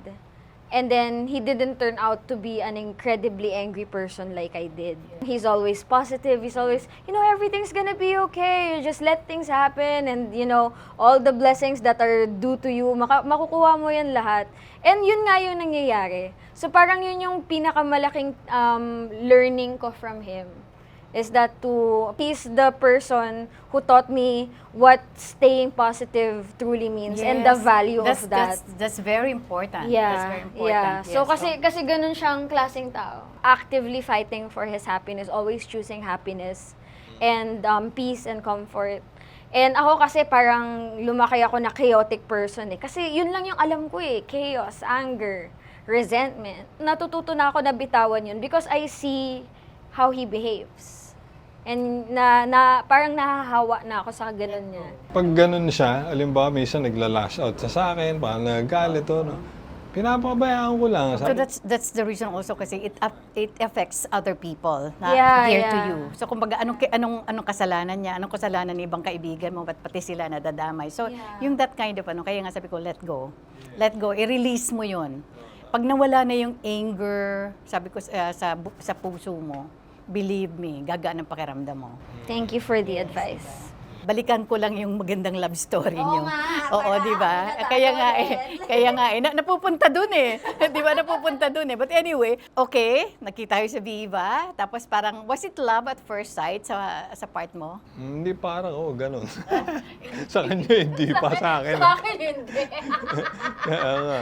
And then, he didn't turn out to be an incredibly angry person like I did. He's always positive. He's always, everything's gonna be okay. You just let things happen. And, all the blessings that are due to you, makukuha mo yan lahat. And yun nga yung nangyayari. So, parang yun yung pinakamalaking learning ko from him. Is that he's the person who taught me what staying positive truly means and the value of that. That's very important. Yeah, That's very important. yeah. So Yes. kasi ganun siyang klaseng tao. Actively fighting for his happiness, always choosing happiness and peace and comfort. And ako kasi parang lumaki ako na chaotic person eh. Kasi yun lang yung alam ko eh, chaos, anger, resentment. Natututo na ako na bitawan yun because I see how he behaves. And parang nahahawa na ako sa ganun niya. Pag ganun siya, alimbawa, minsan nagla-lash out sa akin, parang nagagalit, no? Pinapabayaan ko lang. So that's the reason also kasi it affects other people na Yeah, dear to yeah. you. So kumbaga anong kasalanan niya, anong kasalanan ng ibang kaibigan mo, ba't pati sila nadadamay. So yung that kind of kaya nga sabi ko let go. Let go, i-release mo 'yun. Pag nawala na yung anger, sabi ko sa puso mo, believe me, gagaan ang pakiramdam mo. Thank you for the advice. Balikan ko lang yung magandang love story niyo. nga, Oo, para di ba? Kaya nga napupunta dun eh. Di ba? Napupunta dun eh. But anyway, okay, nakita kayo sa Viva. Tapos parang, was it love at first sight sa part mo? Hindi parang, ganun. Sa kanya, hindi pa sa akin. Sa akin hindi. Kaya nga.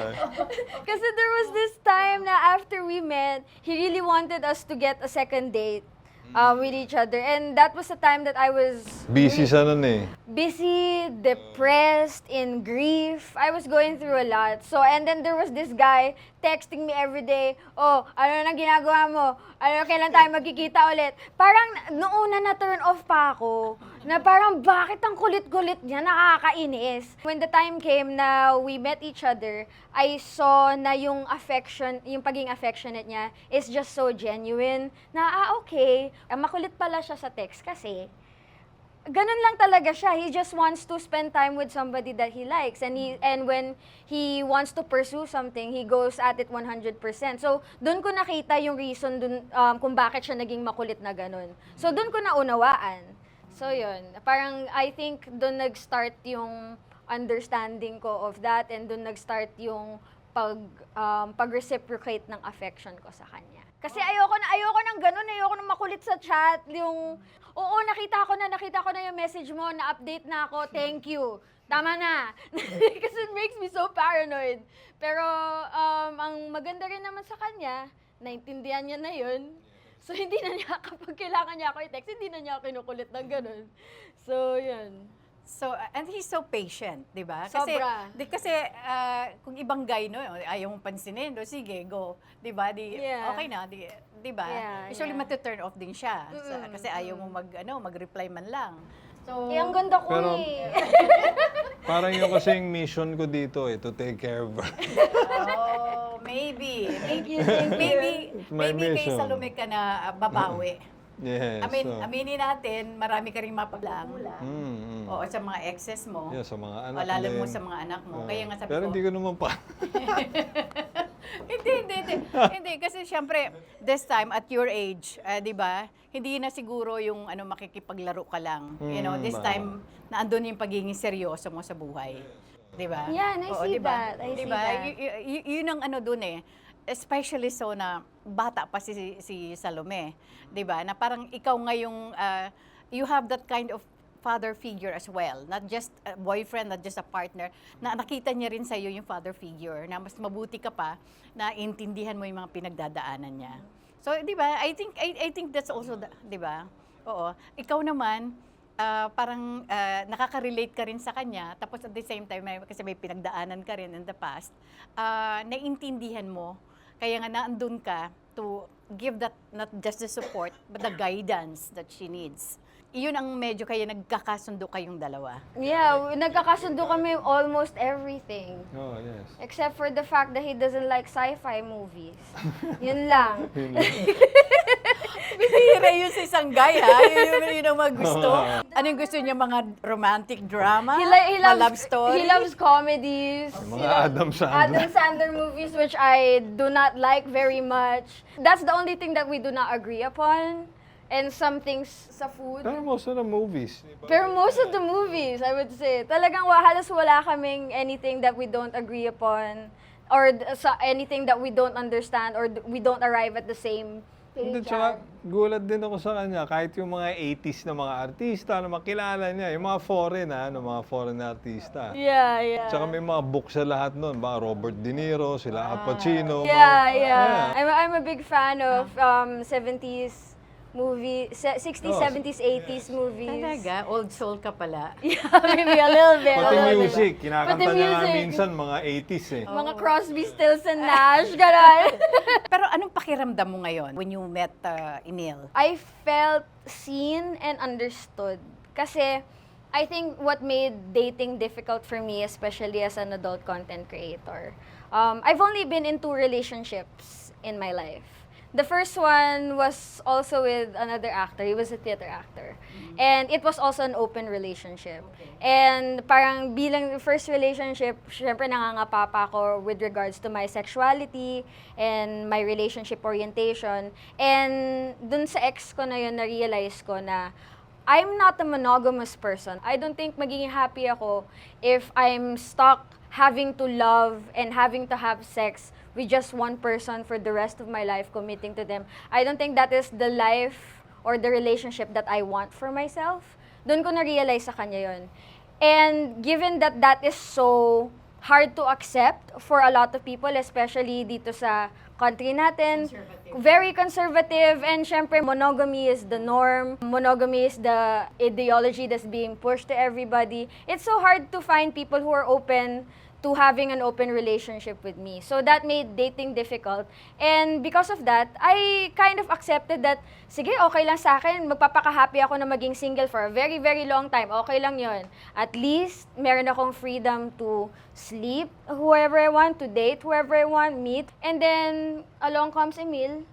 Kasi there was this time na after we met, he really wanted us to get a second date with each other. And that was the time that I was Busy sa nun eh. busy, depressed, in grief. I was going through a lot. So, and then there was this guy texting me every day, oh, ano nang ginagawa mo? Ano, kailan tayo magkikita ulit? Parang noong una na turn off pa ako, na parang bakit ang kulit-kulit niya, nakakainis. When the time came na we met each other, I saw na yung affection, yung pagiging affectionate niya is just so genuine, na okay, makulit pala siya sa text kasi ganun lang talaga siya. He just wants to spend time with somebody that he likes. And when he wants to pursue something, he goes at it 100%. So, doon ko nakita yung reason kung bakit siya naging makulit na ganun. So, doon ko naunawaan. So, yun. Parang, I think, doon nag-start yung understanding ko of that and doon nag-start yung pag-reciprocate ng affection ko sa kanya. Kasi ayoko ng ganun, ayoko nang makulit sa chat, yung, oo, nakita ko na yung message mo, na-update na ako, thank you. Tama na. Kasi it makes me so paranoid. Pero, ang maganda rin naman sa kanya, naintindihan niya na yun. So, hindi na niya, kapag kailangan niya ako i-text, hindi na niya ako kinukulit ng ganun. So, yun. So, and he's so patient, di ba? Sobra. Kasi kung ibang guy, no, ayaw mong pansinin, sige, go. Di ba? Yeah. Okay na, di ba? Yeah, Usually, yeah. mati-turn off din siya. Kasi ayaw mong mag-reply man lang. So, Ang ganda ko Pero- eh. Parang yung kasing mission ko dito to take care of her. oh, maybe. Thank you, thank you. My Maybe kay mission. Salome ka na babawi. Yes. Aminin natin, marami ka rin mapaglang. Oo, sa mga exes mo. Yeah, sa mga anak O lalo mo din. sa mga anak mo. Kaya nga sabi Pero ko, hindi ko naman pa. Hindi, kasi syempre, this time, at your age, di ba, hindi na siguro yung makikipaglaro ka lang. This time, naandun yung pagiging seryoso mo sa buhay. Di ba? Yeah, and I see that. I see that. Yun ang dun eh. Especially so na bata pa si Salome. Di ba? Na parang ikaw ngayong, you have that kind of father figure as well. Not just a boyfriend, not just a partner. Na nakita niya rin sa'yo yung father figure. Na mas mabuti ka pa na intindihan mo yung mga pinagdadaanan niya. So, di ba? I think that's also, di ba? Oo. Ikaw naman, parang nakaka-relate ka rin sa kanya. Tapos at the same time, kasi may pinagdaanan ka rin in the past, naiintindihan mo. Kaya nga naandun ka to give that, not just the support, but the guidance that she needs. Iyon ang medyo kaya nagkakasundo kayong dalawa. Yeah, nagkakasundo kami almost everything. Oh, yes. Except for the fact that he doesn't like sci-fi movies. Yun lang. Bihira yun sa isang guy, ha? Yun ang mga gusto. Anong gusto niya? Mga romantic drama? Mga love story? He loves comedies. Mga He loves Adam Sandler. Adam Sandler movies, which I do not like very much. That's the only thing that we do not agree upon. And some things sa food. Pero most of the movies. Pero most of the movies, I would say, talagang halos wala kaming anything that we don't agree upon or sa anything that we don't understand or we don't arrive at the same Hindi, page. tsaka gulat din ako sa kanya, kahit yung mga 80s na mga artista na makilala niya, yung mga foreign mga foreign na artista. Yeah, yeah. Tsaka may mga book sa lahat nun, ba Robert De Niro, sila Al Pacino. Yeah, yeah. I'm a big fan of 70s movie, 60s, Oh, 70s, 80s movies. Talaga? Old soul ka pala. Yeah, maybe a little bit. Pati a little music, bit. kinakanta Pati niya nga music. minsan mga 80s eh. Mga Crosby, Stills, and Nash, gano'n. Pero anong pakiramdam mo ngayon when you met Emil? I felt seen and understood. Kasi I think what made dating difficult for me, especially as an adult content creator, I've only been in 2 relationships in my life. The first one was also with another actor. He was a theater actor. And it was also an open relationship. And parang bilang first relationship, syempre nangangapa pa ako with regards to my sexuality and my relationship orientation. And dun sa ex ko na yun, na-realize ko na I'm not a monogamous person. I don't think magiging happy ako if I'm stuck having to love and having to have sex with just one person for the rest of my life, committing to them. I don't think that is the life or the relationship that I want for myself. Doon ko na-realize sa kanya yun. And given that that is so hard to accept for a lot of people, especially dito sa country natin, very conservative, and syempre monogamy is the norm. Monogamy is the ideology that's being pushed to everybody. It's so hard to find people who are open to having an open relationship with me. So that made dating difficult. And because of that, I kind of accepted that, sige, okay lang sa akin, magpapaka-happy ako na maging single for a very, very long time. Okay lang yon. At least, meron akong freedom to sleep whoever I want, to date whoever I want, meet. And then, along comes Emil.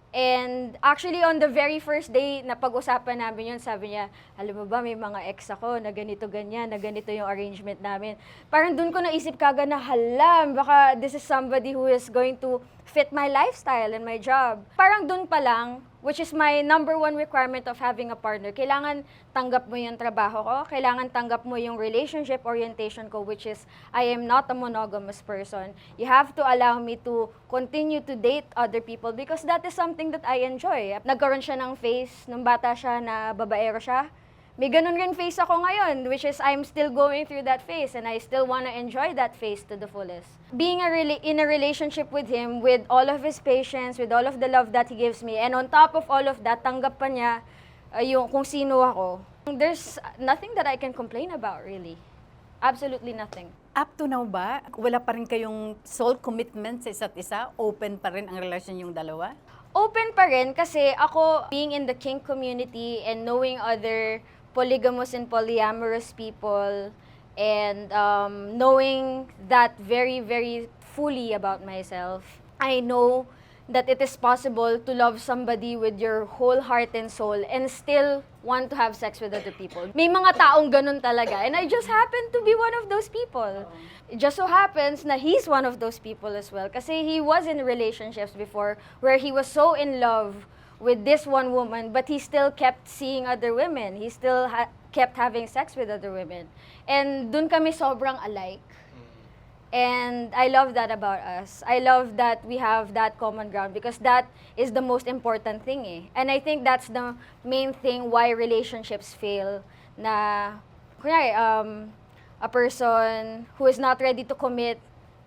And actually, on the very first day na pag-usapan namin yun, sabi niya, alam mo ba, may mga ex ako na ganito, ganyan, na ganito yung arrangement namin. Parang dun ko naisip kagad na, hala, baka this is somebody who is going to fit my lifestyle and my job. Parang dun pa lang, which is my number 1 requirement of having a partner, kailangan tanggap mo yung trabaho ko, kailangan tanggap mo yung relationship orientation ko, which is, I am not a monogamous person. You have to allow me to continue to date other people because that is something that I enjoy. Nagkaroon siya ng face, nung bata siya na babaero siya. May ganun rin phase ako ngayon, which is I'm still going through that phase and I still want to enjoy that phase to the fullest. Being in a relationship with him, with all of his patience, with all of the love that he gives me, and on top of all of that, tanggap pa niya yung kung sino ako. There's nothing that I can complain about, really. Absolutely nothing. Up to now ba, wala pa rin kayong soul commitment sa isa't isa? Open pa rin ang relasyon yung dalawa? Open pa rin kasi ako, being in the kink community and knowing other polygamous and polyamorous people and knowing that very, very fully about myself, I know that it is possible to love somebody with your whole heart and soul and still want to have sex with other people. May mga taong ganun talaga and I just happen to be one of those people. It just so happens na he's one of those people as well kasi he was in relationships before where he was so in love with this one woman, but he still kept seeing other women. He still kept having sex with other women. And dun kami sobrang alike. And I love that about us. I love that we have that common ground because that is the most important thing eh. And I think that's the main thing why relationships fail. Na, kunyari, a person who is not ready to commit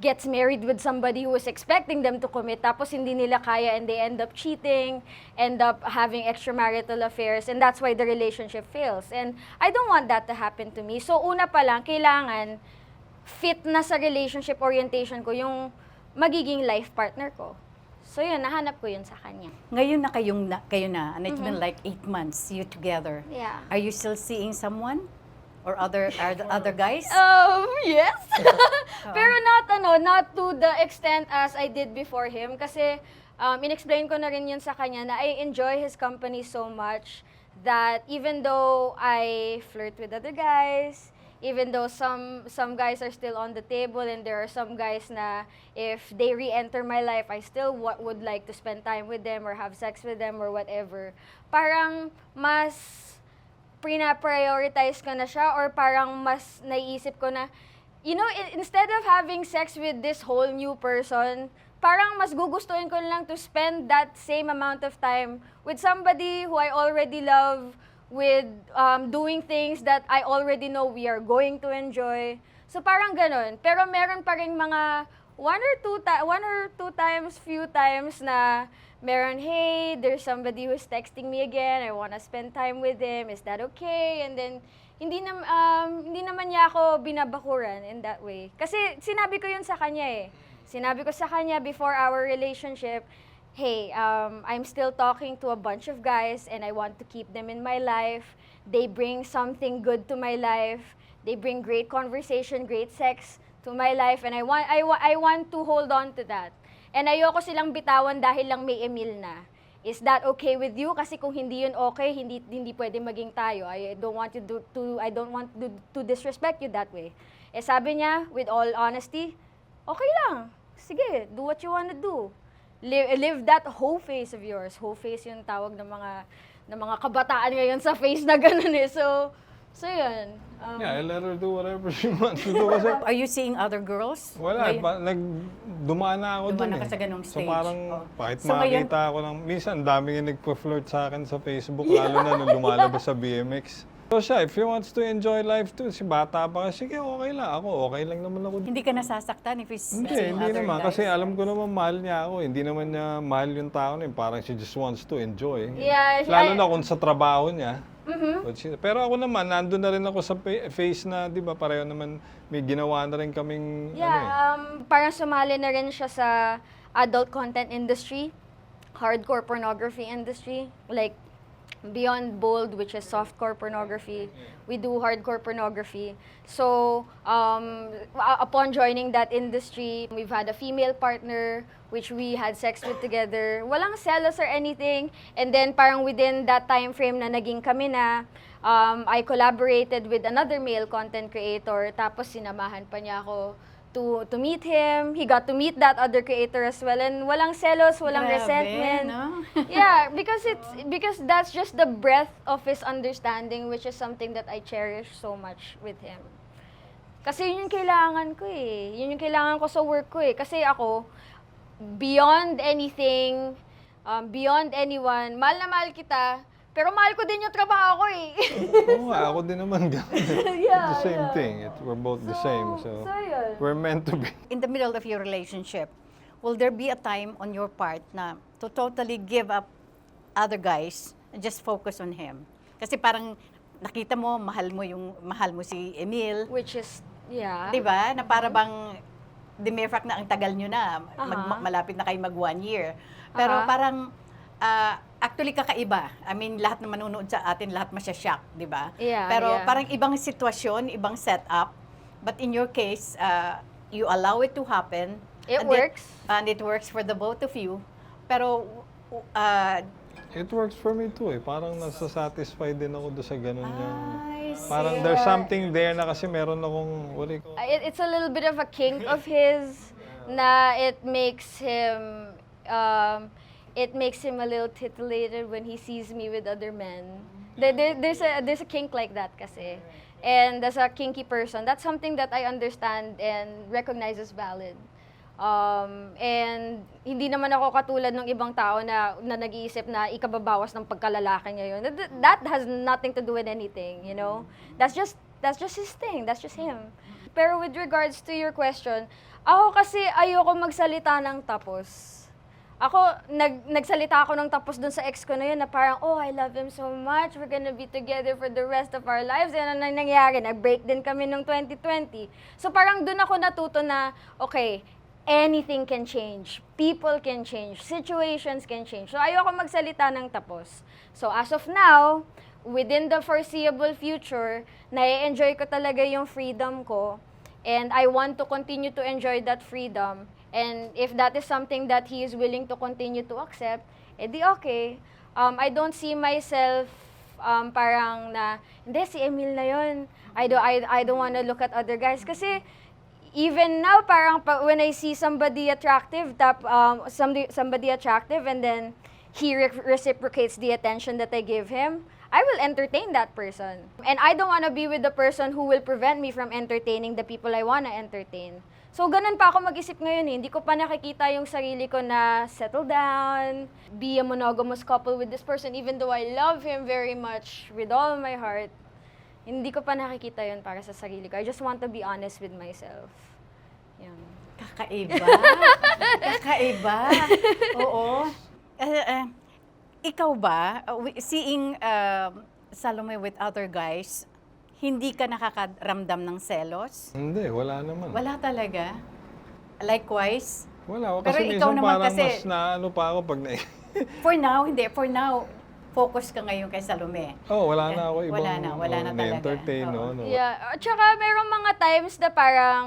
gets married with somebody who is expecting them to commit, tapos hindi nila kaya and they end up cheating, end up having extramarital affairs, and that's why the relationship fails. And I don't want that to happen to me. So una pa lang, kailangan fit na sa relationship orientation ko yung magiging life partner ko. So yun, nahanap ko yun sa kanya. Ngayon na kayo na, and it's been like 8 months you together. Yeah. Are you still seeing someone? Or are the other guys? Yes. Pero not to the extent as I did before him. Kasi, inexplain ko na rin yun sa kanya na I enjoy his company so much that even though I flirt with other guys, even though some guys are still on the table and there are some guys na if they re-enter my life, I still would like to spend time with them or have sex with them or whatever. Parang mas prioritize ko na siya or parang mas naiisip ko na, you know, instead of having sex with this whole new person, parang mas gugustuhin ko lang to spend that same amount of time with somebody who I already love, with doing things that I already know we are going to enjoy. So parang ganun. Pero meron pa rin mga few times na meron, hey, there's somebody who's texting me again, I wanna spend time with him, is that okay? And then, hindi naman niya ako binabakuran in that way. Kasi sinabi ko yun sa kanya eh. Sinabi ko sa kanya before our relationship, hey, I'm still talking to a bunch of guys and I want to keep them in my life. They bring something good to my life. They bring great conversation, great sex to my life, and I want to hold on to that. And ayoko silang bitawan dahil lang may Emil na. Is that okay with you? Kasi kung hindi yun okay, hindi pwede maging tayo. I don't want to disrespect you that way. Eh sabi niya, with all honesty, okay lang. Sige, do what you wanna do. Live that whole face of yours. Whole face yung tawag ng mga kabataan ngayon sa face na ganun eh. So yun. Yeah, I let her do whatever she wants to do. Kasi Are you seeing other girls? wala, dumaan na ako Dumaan dun na ka eh. sa ganung So stage. parang, Oh. bakit So ngayon- makita ako ng, minsan, daming yung nagpa-flirt sa akin sa Facebook, lalo na nung lumalabas sa BMX. So siya, if he wants to enjoy life too, si bata pa, sige, okay lang. Ako, okay lang naman ako. Hindi ka nasasaktan if he's Hindi seeing other naman. guys? Kasi alam ko naman mahal niya ako. Hindi naman niya mahal yung tao na yun. Parang she just wants to enjoy. Yeah, Lalo na kung sa trabaho niya. Mm-hmm. Pero ako naman, nandun na rin ako sa face na, di ba, pareho naman may ginawa na rin kaming, Yeah, parang sumali na rin siya sa adult content industry, hardcore pornography industry, like Beyond Bold, which is softcore pornography. We do hardcore pornography. So, upon joining that industry, we've had a female partner, which we had sex with together. Walang selos or anything. And then, parang within that time frame na naging kami na, I collaborated with another male content creator. Tapos, sinamahan pa niya ako to meet him. He got to meet that other creator as well. And walang selos, walang Grabe, resentment. no? Yeah, because that's just the breadth of his understanding, which is something that I cherish so much with him. Kasi yun yung kailangan ko eh. Yun yung kailangan ko sa work ko eh. Kasi ako, beyond anything, beyond anyone, mahal na mahal kita, pero mahal ko din yung trabaho ko eh. Oo nga, ako din naman gano'n. Yeah, The same yeah. thing. We're both the same. So, yun. we're meant to be. In the middle of your relationship, will there be a time on your part na to totally give up other guys and just focus on him? Kasi parang nakita mo, mahal mo si Emil, Which is, yeah. 'di ba? Na para bang the mere fact na ang tagal nyo na, Aha. malapit na kayo mag 1 year. Pero Aha. parang actually kakaiba. I mean, lahat na manonood sa atin, lahat masya-shock, 'di ba? Yeah, Pero yeah. parang ibang sitwasyon, ibang setup. But in your case, you allow it to happen. It and works. And it works for the both of you. Pero It works for me too eh. Parang nasa-satisfy din ako doon sa ganun yung... I see. Parang there's something there na kasi meron akong... What do you call it? It's a little bit of a kink of his na it makes him a little titillated when he sees me with other men. There's a kink like that kasi. And as a kinky person, that's something that I understand and recognize as valid. And hindi naman ako katulad ng ibang tao na nag-iisip na ikababawas ng pagkalalaki niya yun. That has nothing to do with anything, you know? That's just his thing. That's just him. Pero with regards to your question, ako kasi ayoko magsalita ng tapos. Ako, nagsalita ako ng tapos dun sa ex ko na yun na parang, oh, I love him so much, we're gonna be together for the rest of our lives. Yan ang nangyari, nag-break din kami noong 2020. So parang dun ako natuto na, okay, anything can change, people can change, situations can change. So ayoko magsalita ng tapos. So as of now, within the foreseeable future, na-enjoy ko talaga yung freedom ko. And I want to continue to enjoy that freedom. And if that is something that he is willing to continue to accept, edi okay. I don't see myself parang na, hindi, si Emil na yun. I don't wanna look at other guys. Kasi, even now, parang when I see somebody attractive, somebody attractive, and then he reciprocates the attention that I give him, I will entertain that person. And I don't want to be with the person who will prevent me from entertaining the people I want to entertain. So, ganun pa ako mag-isip ngayon eh. Hindi ko pa nakikita yung sarili ko na settle down, be a monogamous couple with this person, even though I love him very much with all my heart. Hindi ko pa nakikita yun para sa sarili ko. I just want to be honest with myself. Yan. Kakaiba. Kakaiba. Oo. Ikaw ba, seeing Salome with other guys, hindi ka nakakaramdam ng selos? Hindi, wala naman. Wala talaga? Likewise? Wala. Pero Kasi ikaw minsan naman parang kasi- mas naano pa ako pag For now, hindi. For now, focus ka ngayon kay Salome. wala na ako ibang Wala na talaga. na-entertain. Oo. No? Yeah. At saka merong mga times na parang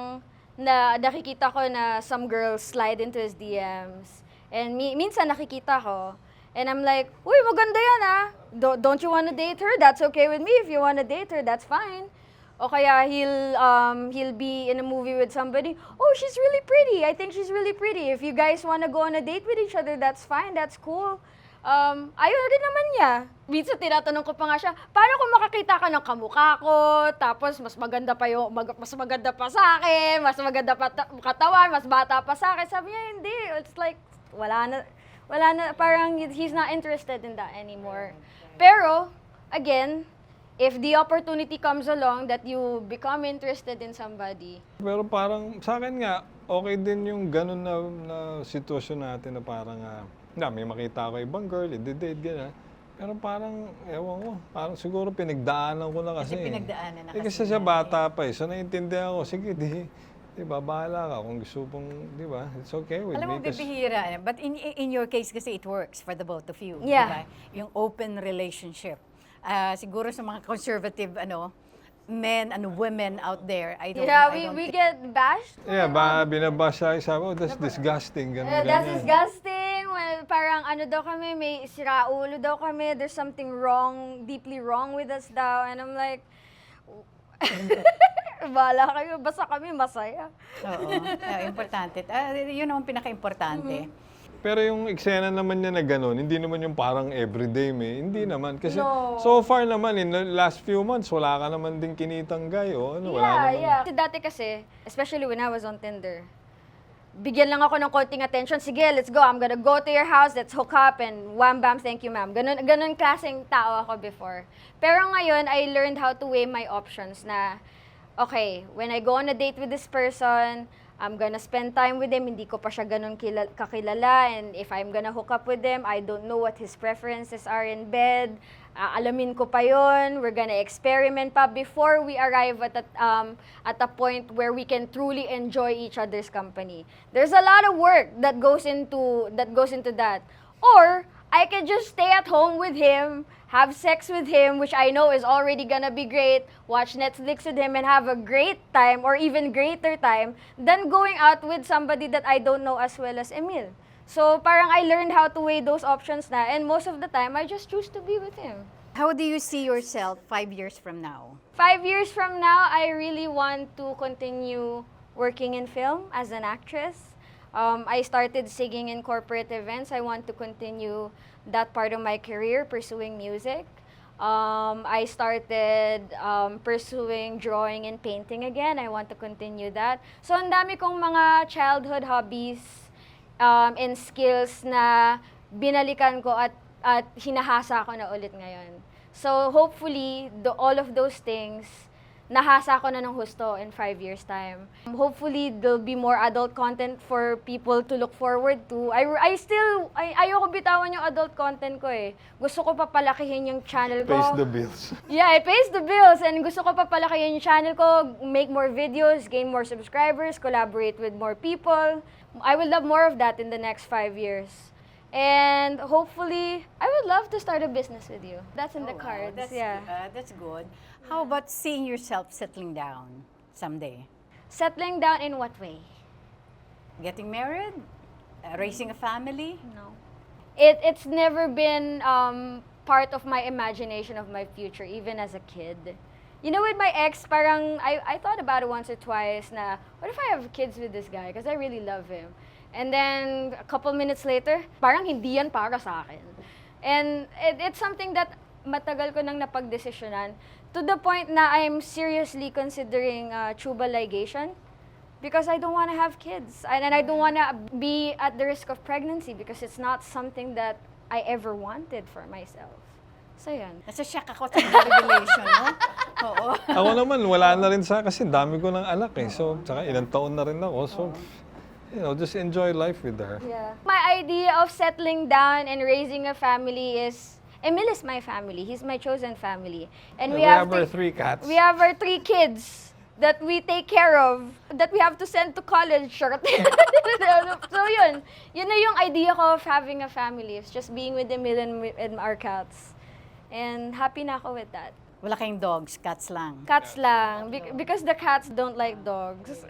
nakikita ko na some girls slide into his DMs. And minsan nakikita ko. And I'm like, uy, maganda yan ah. Don't you wanna date her? That's okay with me. If you wanna date her, that's fine. O kaya he'll be in a movie with somebody. Oh, she's really pretty. I think she's really pretty. If you guys wanna go on a date with each other, that's fine. That's cool. Ayaw rin naman niya. Minsan tinatanong ko pa nga siya, paano kung makakita ka ng kamukha ko, tapos mas maganda pa sa akin, mas maganda pa katawan, mas bata pa sa akin. Sabi niya, hindi. It's like, wala na, parang he's not interested in that anymore. Pero, again, if the opportunity comes along that you become interested in somebody, Pero parang sa akin nga, okay din yung ganun na sitwasyon natin na parang, may makita ako ibang girl, i-date, gano'n. Pero parang, ewan ko, parang siguro pinagdaanan ko na kasi. Kasi pinagdaanan na kasi kasi siya yan, bata pa eh. So naiintindihan ko, sige, di ba, bahala ka kung gusto pong, di ba, it's okay with Alam mo, me. bibihira. But in your case kasi it works for the both of you. Yeah. Diba? Yung open relationship. Siguro sa mga conservative men and women out there, I don't we get bashed. Yeah, binabash siya, sabi, oh, that's disgusting, ganun, That's ganyan. disgusting. Well, parang ano daw kami, may siraulo daw kami. There's something wrong, deeply wrong with us daw. And I'm like, bahala kayo, basta kami masaya. Oo. Importante. Yun ang pinaka-importante. Pero yung eksena naman niya na gano'n, hindi naman yung parang everyday, hindi naman. Kasi No. so far naman, in the last few months, wala ka naman din kinitang guy, o ano, wala naman. Yeah. Dati kasi, especially when I was on Tinder, bigyan lang ako ng konting attention. Sige, let's go. I'm gonna go to your house. Let's hook up. And wham, bam, thank you, ma'am. Ganun klaseng tao ako before. Pero ngayon, I learned how to weigh my options na, okay, when I go on a date with this person, I'm gonna spend time with him. Hindi ko pa siya ganun kakilala. And if I'm gonna hook up with him, I don't know what his preferences are in bed. Alamin ko pa yun. We're gonna experiment pa before we arrive at a point where we can truly enjoy each other's company. There's a lot of work that goes into that. Or I can just stay at home with him, have sex with him, which I know is already gonna be great, watch Netflix with him and have a great time or even greater time than going out with somebody that I don't know as well as Emil. So parang I learned how to weigh those options na, and most of the time I just choose to be with him. How do you see yourself 5 years from now? 5 years from now, I really want to continue working in film as an actress. I started singing in corporate events. I want to continue that part of my career, pursuing music. I started pursuing drawing and painting again. I want to continue that. So, ang dami kong mga childhood hobbies and skills na binalikan ko at hinahasa ko na ulit ngayon. So, hopefully, all of those things, nahasa ko na ng husto in 5 years' time. Hopefully, there'll be more adult content for people to look forward to. Ayoko bitawan yung adult content ko eh. Gusto ko papalakihin yung channel ko. Pays the bills. Yeah, it pays the bills. And gusto ko papalakihin yung channel ko, make more videos, gain more subscribers, collaborate with more people. I will love more of that in the next 5 years. And hopefully, I would love to start a business with you. That's in the Oh, wow, cards. That's, Yeah. that's good. How about seeing yourself settling down someday? Settling down in what way? Getting married? Raising a family? No. It's never been part of my imagination of my future, even as a kid. You know, with my ex, parang I thought about it once or twice na, what if I have kids with this guy? Because I really love him. And then, a couple minutes later, parang hindi yan para sa akin. And it's something that matagal ko nang napagdesisyonan to the point na I'm seriously considering tubal ligation because I don't want to have kids. And I don't want to be at the risk of pregnancy because it's not something that I ever wanted for myself. So, yan. Nasa shock ako sa revelation, no? Oo. Ako naman, wala na rin kasi dami ko ng anak eh. So, tsaka ilang taon na rin ako. So, just enjoy life with her. Yeah. My idea of settling down and raising a family is, Emil is my family. He's my chosen family. And We have our 3 cats. We have our 3 kids that we take care of, that we have to send to college. So yun na yung idea ko of having a family. It's just being with Emil and our cats. And happy na ako with that. Wala kayong dogs, cats lang. Cats lang. Because the cats don't like dogs.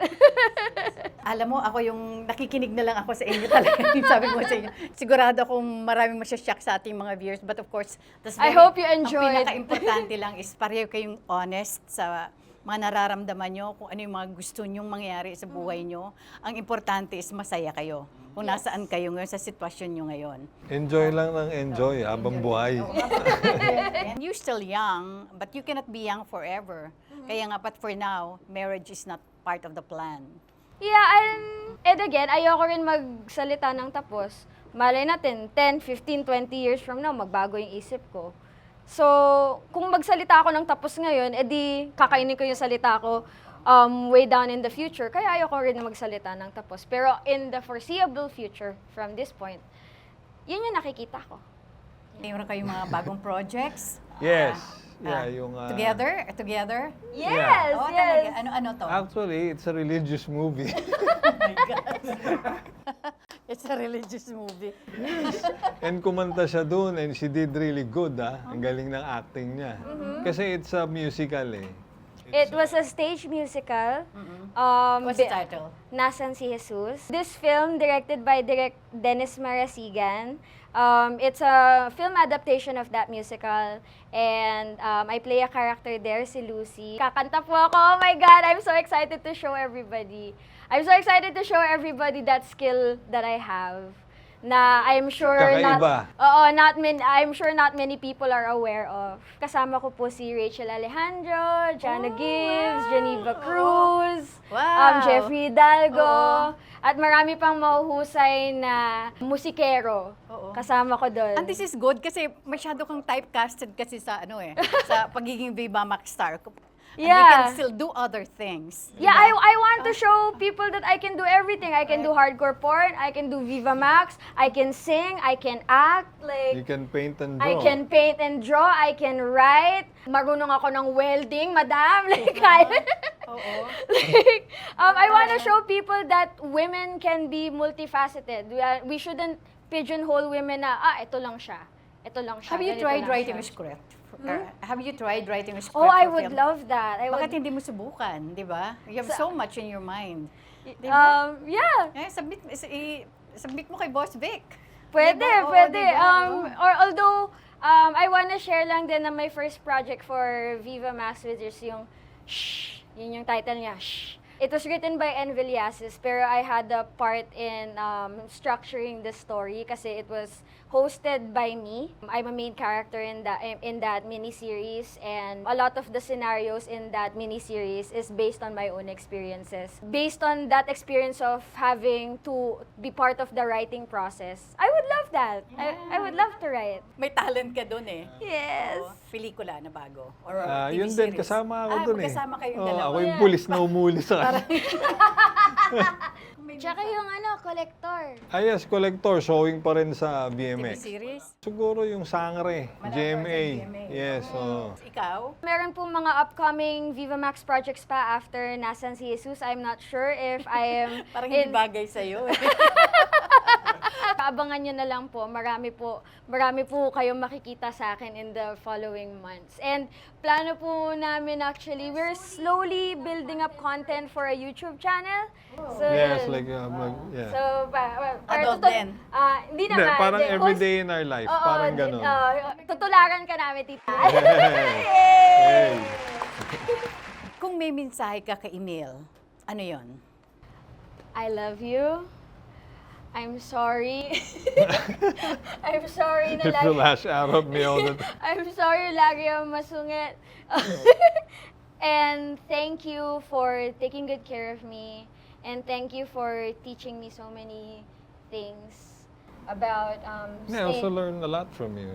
Alam mo, ako yung nakikinig na lang ako sa inyo talaga. Sabi ko sa inyo, sigurado akong maraming masyasyak sa ating mga viewers. But of course, I hope you enjoyed. Ang pinaka-importante lang is pareho kayong honest sa mga nararamdaman nyo, kung ano yung mga gusto nyong mangyari sa buhay nyo. Ang importante is masaya kayo. Kung nasaan kayo ngayon, sa sitwasyon nyo ngayon. Enjoy lang ng enjoy habang buhay. And you're still young, but you cannot be young forever. Kaya nga, but for now, marriage is not part of the plan. Yeah, and again, ayoko rin magsalita ng tapos. Malay natin, 10, 15, 20 years from now, magbago yung isip ko. So, kung magsalita ako ng tapos ngayon, edi kakainin ko yung salita ko way down in the future. Kaya ayoko rin na magsalita ng tapos. Pero in the foreseeable future, from this point, yun yung nakikita ko. Mayroon kayong mga bagong projects? Yes. Yung... Together? Together? Yes, Oh, yes. talaga. Ano to? Actually, it's a religious movie. It's a religious movie. And kumanta siya doon and she did really good, Ang galing ng acting niya. Kasi it's a musical eh. It was a stage musical. What's the title? Nasan si Jesus. This film, directed by Dennis Marasigan. It's a film adaptation of that musical. And I play a character there, si Lucy. Kakanta po ako. Oh my God, I'm so excited to show everybody. I'm so excited to show everybody that skill that I have. Na I'm sure Kakaiba. I'm sure not many people are aware of. Kasama ko po si Rachel Alejandro, Jana Gibbs, Geneva Cruz, Wow. Jeffrey Hidalgo, at marami pang mahuhusay na musikero. Kasama ko doon. And this is good kasi masyado kang typecasted kasi sa sa pagiging Viva Max star. And you can still do other things. Yeah, I want to show people that I can do everything. I can do hardcore porn, I can do Viva Max, I can sing, I can act, You can paint and draw. I can paint and draw, I can write. Marunong ako ng welding, madam. Like, I want to show people that women can be multifaceted. We shouldn't pigeonhole women na, ito lang siya. Ito lang siya. Have you ganito tried lang writing a siya. script? Have you tried writing a script? Oh, I for would film? love that. Bakit hindi mo subukan, di ba? You have so much in your mind. Yeah. Submit mo kay Boss Vic. Pwede, Diba? Oo, pwede. diba? Or although, I wanna share lang din na my first project for Viva Max Wizards yung Shh. Yun yung title niya, Shh. It was written by N. Villasis, pero I had a part in structuring the story kasi it was hosted by me. I'm a main character in that miniseries, and a lot of the scenarios in that miniseries is based on my own experiences. Based on that experience of having to be part of the writing process, I would love that. I would love to write. May talent ka dun eh. Yes. Oo, pelikula na bago. Or TV Yun din, series. kasama ako dun eh. Magkasama kayong Oo, dalawa. ako yung pulis na umuli sa kanya. Tsaka yung collector. Yes, collector, showing pa rin sa TV BMX. series. Siguro yung Sangre, GMA. GMA. Yes, oo. Ikaw? Meron pong mga upcoming Viva Max projects pa after Nasan si Jesus. I'm not sure if I am Parang hindi bagay sa'yo eh. abangan nyo na lang po. Marami po kayong makikita sa akin in the following months. And plano po namin actually, we're slowly building up content for a YouTube channel. So, Yes, yeah. So, Adult din. Hindi Hindi, naman. parang Hindi, everyday in our life, Oo, parang ganun. tutularan ka namin, tita. Hey. Kung may mensahe ka ka-email, ano yon? I love you. I'm sorry. I'm sorry na It will lagi. lash out of me all the time. I'm sorry lagi ang masungit. And thank you for taking good care of me. And thank you for teaching me so many things about Yeah, I also learned a lot from you,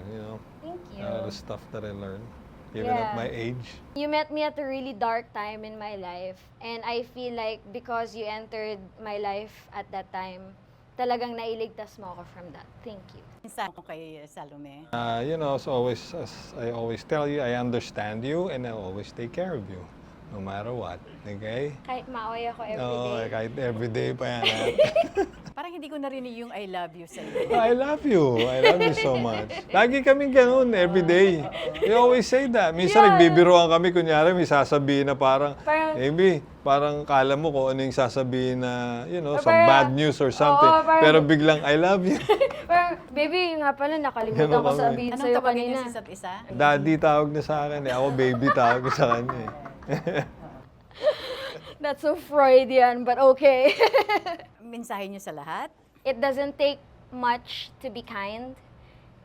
Thank you. The stuff that I learned, even Yeah. at my age. You met me at a really dark time in my life. And I feel like because you entered my life at that time, talagang nailigtas mo ako from that. Thank you. Mensahe mo kay Salome? As I always tell you, I understand you and I'll always take care of you, no matter what. Okay? Kahit maaway ako every Oo, day. kahit everyday pa yan. Parang hindi ko narinig yung I love you sa iyo. I love you. I love you so much. Lagi kaming ganun, everyday. We always say that. Minsan Yeah. nagbibiroan kami, kunyari may sasabihin na parang, Parang- maybe, parang kala mo kung ano yung sasabihin na, some Parang- bad news or something. Oo, parang- Pero biglang, I love you. Parang, baby, nga pala, nakalimutan Ganun ko kami. sabihin Anong sa'yo tawagin kanina. niyo sa isa't isa? Daddy tawag na sa akin eh. Ako baby tawag ko sa kanya eh. That's so Freudian, but okay. Mensahe niyo sa lahat? It doesn't take much to be kind.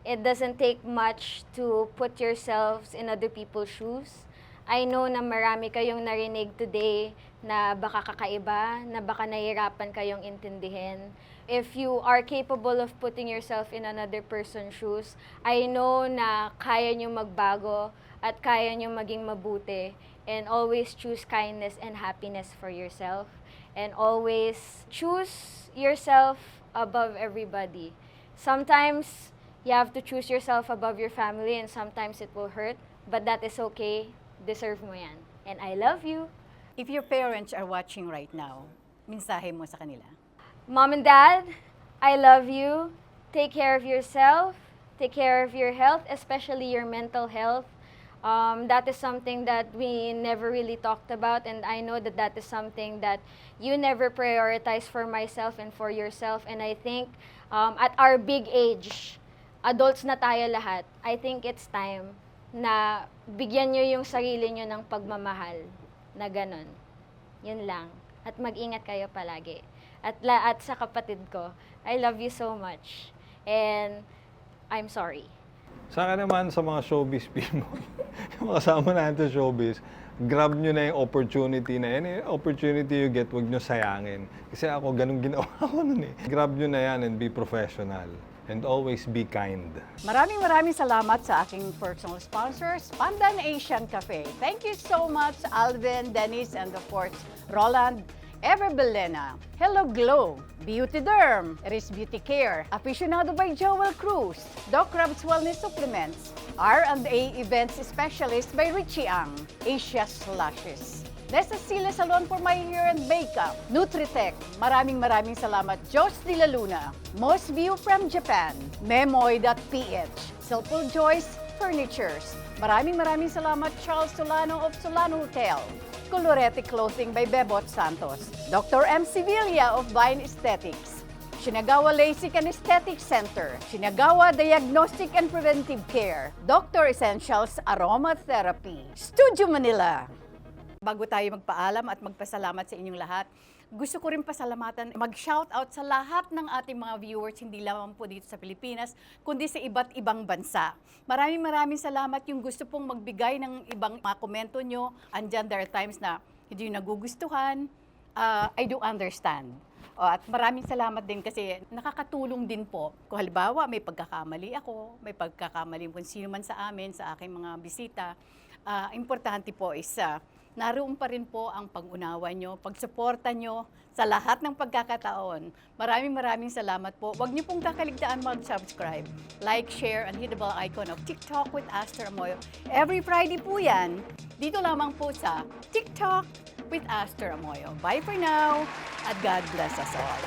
It doesn't take much to put yourselves in other people's shoes. I know na marami kayong narinig today na baka kakaiba, na baka nahihirapan kayong intindihin. If you are capable of putting yourself in another person's shoes, I know na kaya nyo magbago at kaya nyo maging mabuti. And always choose kindness and happiness for yourself. And always choose yourself above everybody. Sometimes you have to choose yourself above your family and sometimes it will hurt, but that is okay. Deserve mo yan. And I love you. If your parents are watching right now, mensahe mo sa kanila? Mom and Dad, I love you. Take care of yourself. Take care of your health, especially your mental health. That is something that we never really talked about, and I know that that is something that you never prioritize for myself and for yourself. And I think at our big age, adults na tayo lahat, I think it's time na bigyan nyo yung sarili nyo ng pagmamahal na ganun. Yun lang. At mag-ingat kayo palagi. At sa kapatid ko, I love you so much. And I'm sorry. Sa akin naman, sa mga showbiz people, yung mga kasama natin sa showbiz, grab nyo na yung opportunity na yan. Opportunity you get, wag nyo sayangin. Kasi ako, ganun ginawa ko nun eh. Grab nyo na yan and be professional. And always be kind. Maraming salamat sa aking personal sponsors, Pandan Asian Cafe. Thank you so much, Alvin, Dennis, and of course, Roland, Ever Belena, Hello Glow, Beauty Derm, Eris Beauty Care, Aficionado by Joel Cruz, Doc Rob's Wellness Supplements, R&A Events Specialist by Richie Ang, Asia Slashes, Nessa Sila Salon for my hair and makeup, Nutritech, maraming salamat, Jos de la Luna, Most View from Japan, Memoy.ph, Silpul Joyce Furnitures, maraming salamat, Charles Solano of Solano Hotel, Colorete Clothing by Bebot Santos, Dr. M. Sevilla of Vine Aesthetics, Shinagawa LASIK and Aesthetic Center, Shinagawa Diagnostic and Preventive Care, Dr. Essentials Aromatherapy, Studio Manila. Bago tayo magpaalam at magpasalamat sa inyong lahat, gusto ko rin pasalamatan, mag-shoutout sa lahat ng ating mga viewers, hindi lamang po dito sa Pilipinas, kundi sa iba't ibang bansa. Maraming salamat yung gusto pong magbigay ng ibang mga komento nyo. Andyan, there are times na hindi yung nagugustuhan. I do understand. At maraming salamat din kasi nakakatulong din po. Kung halimbawa may pagkakamali ako, may pagkakamali kung sino man sa amin, sa aking mga bisita, importante po is naroon pa rin po ang pag-unawa nyo, pagsuporta nyo sa lahat ng pagkakataon. Maraming salamat po. Huwag nyo pong kakaligtaan mag-subscribe, like, share, and hit the bell icon of TikTok with Aster Amoyo. Every Friday po yan, dito lamang po sa TikTok with Aster Amoyo. Bye for now, at God bless us all.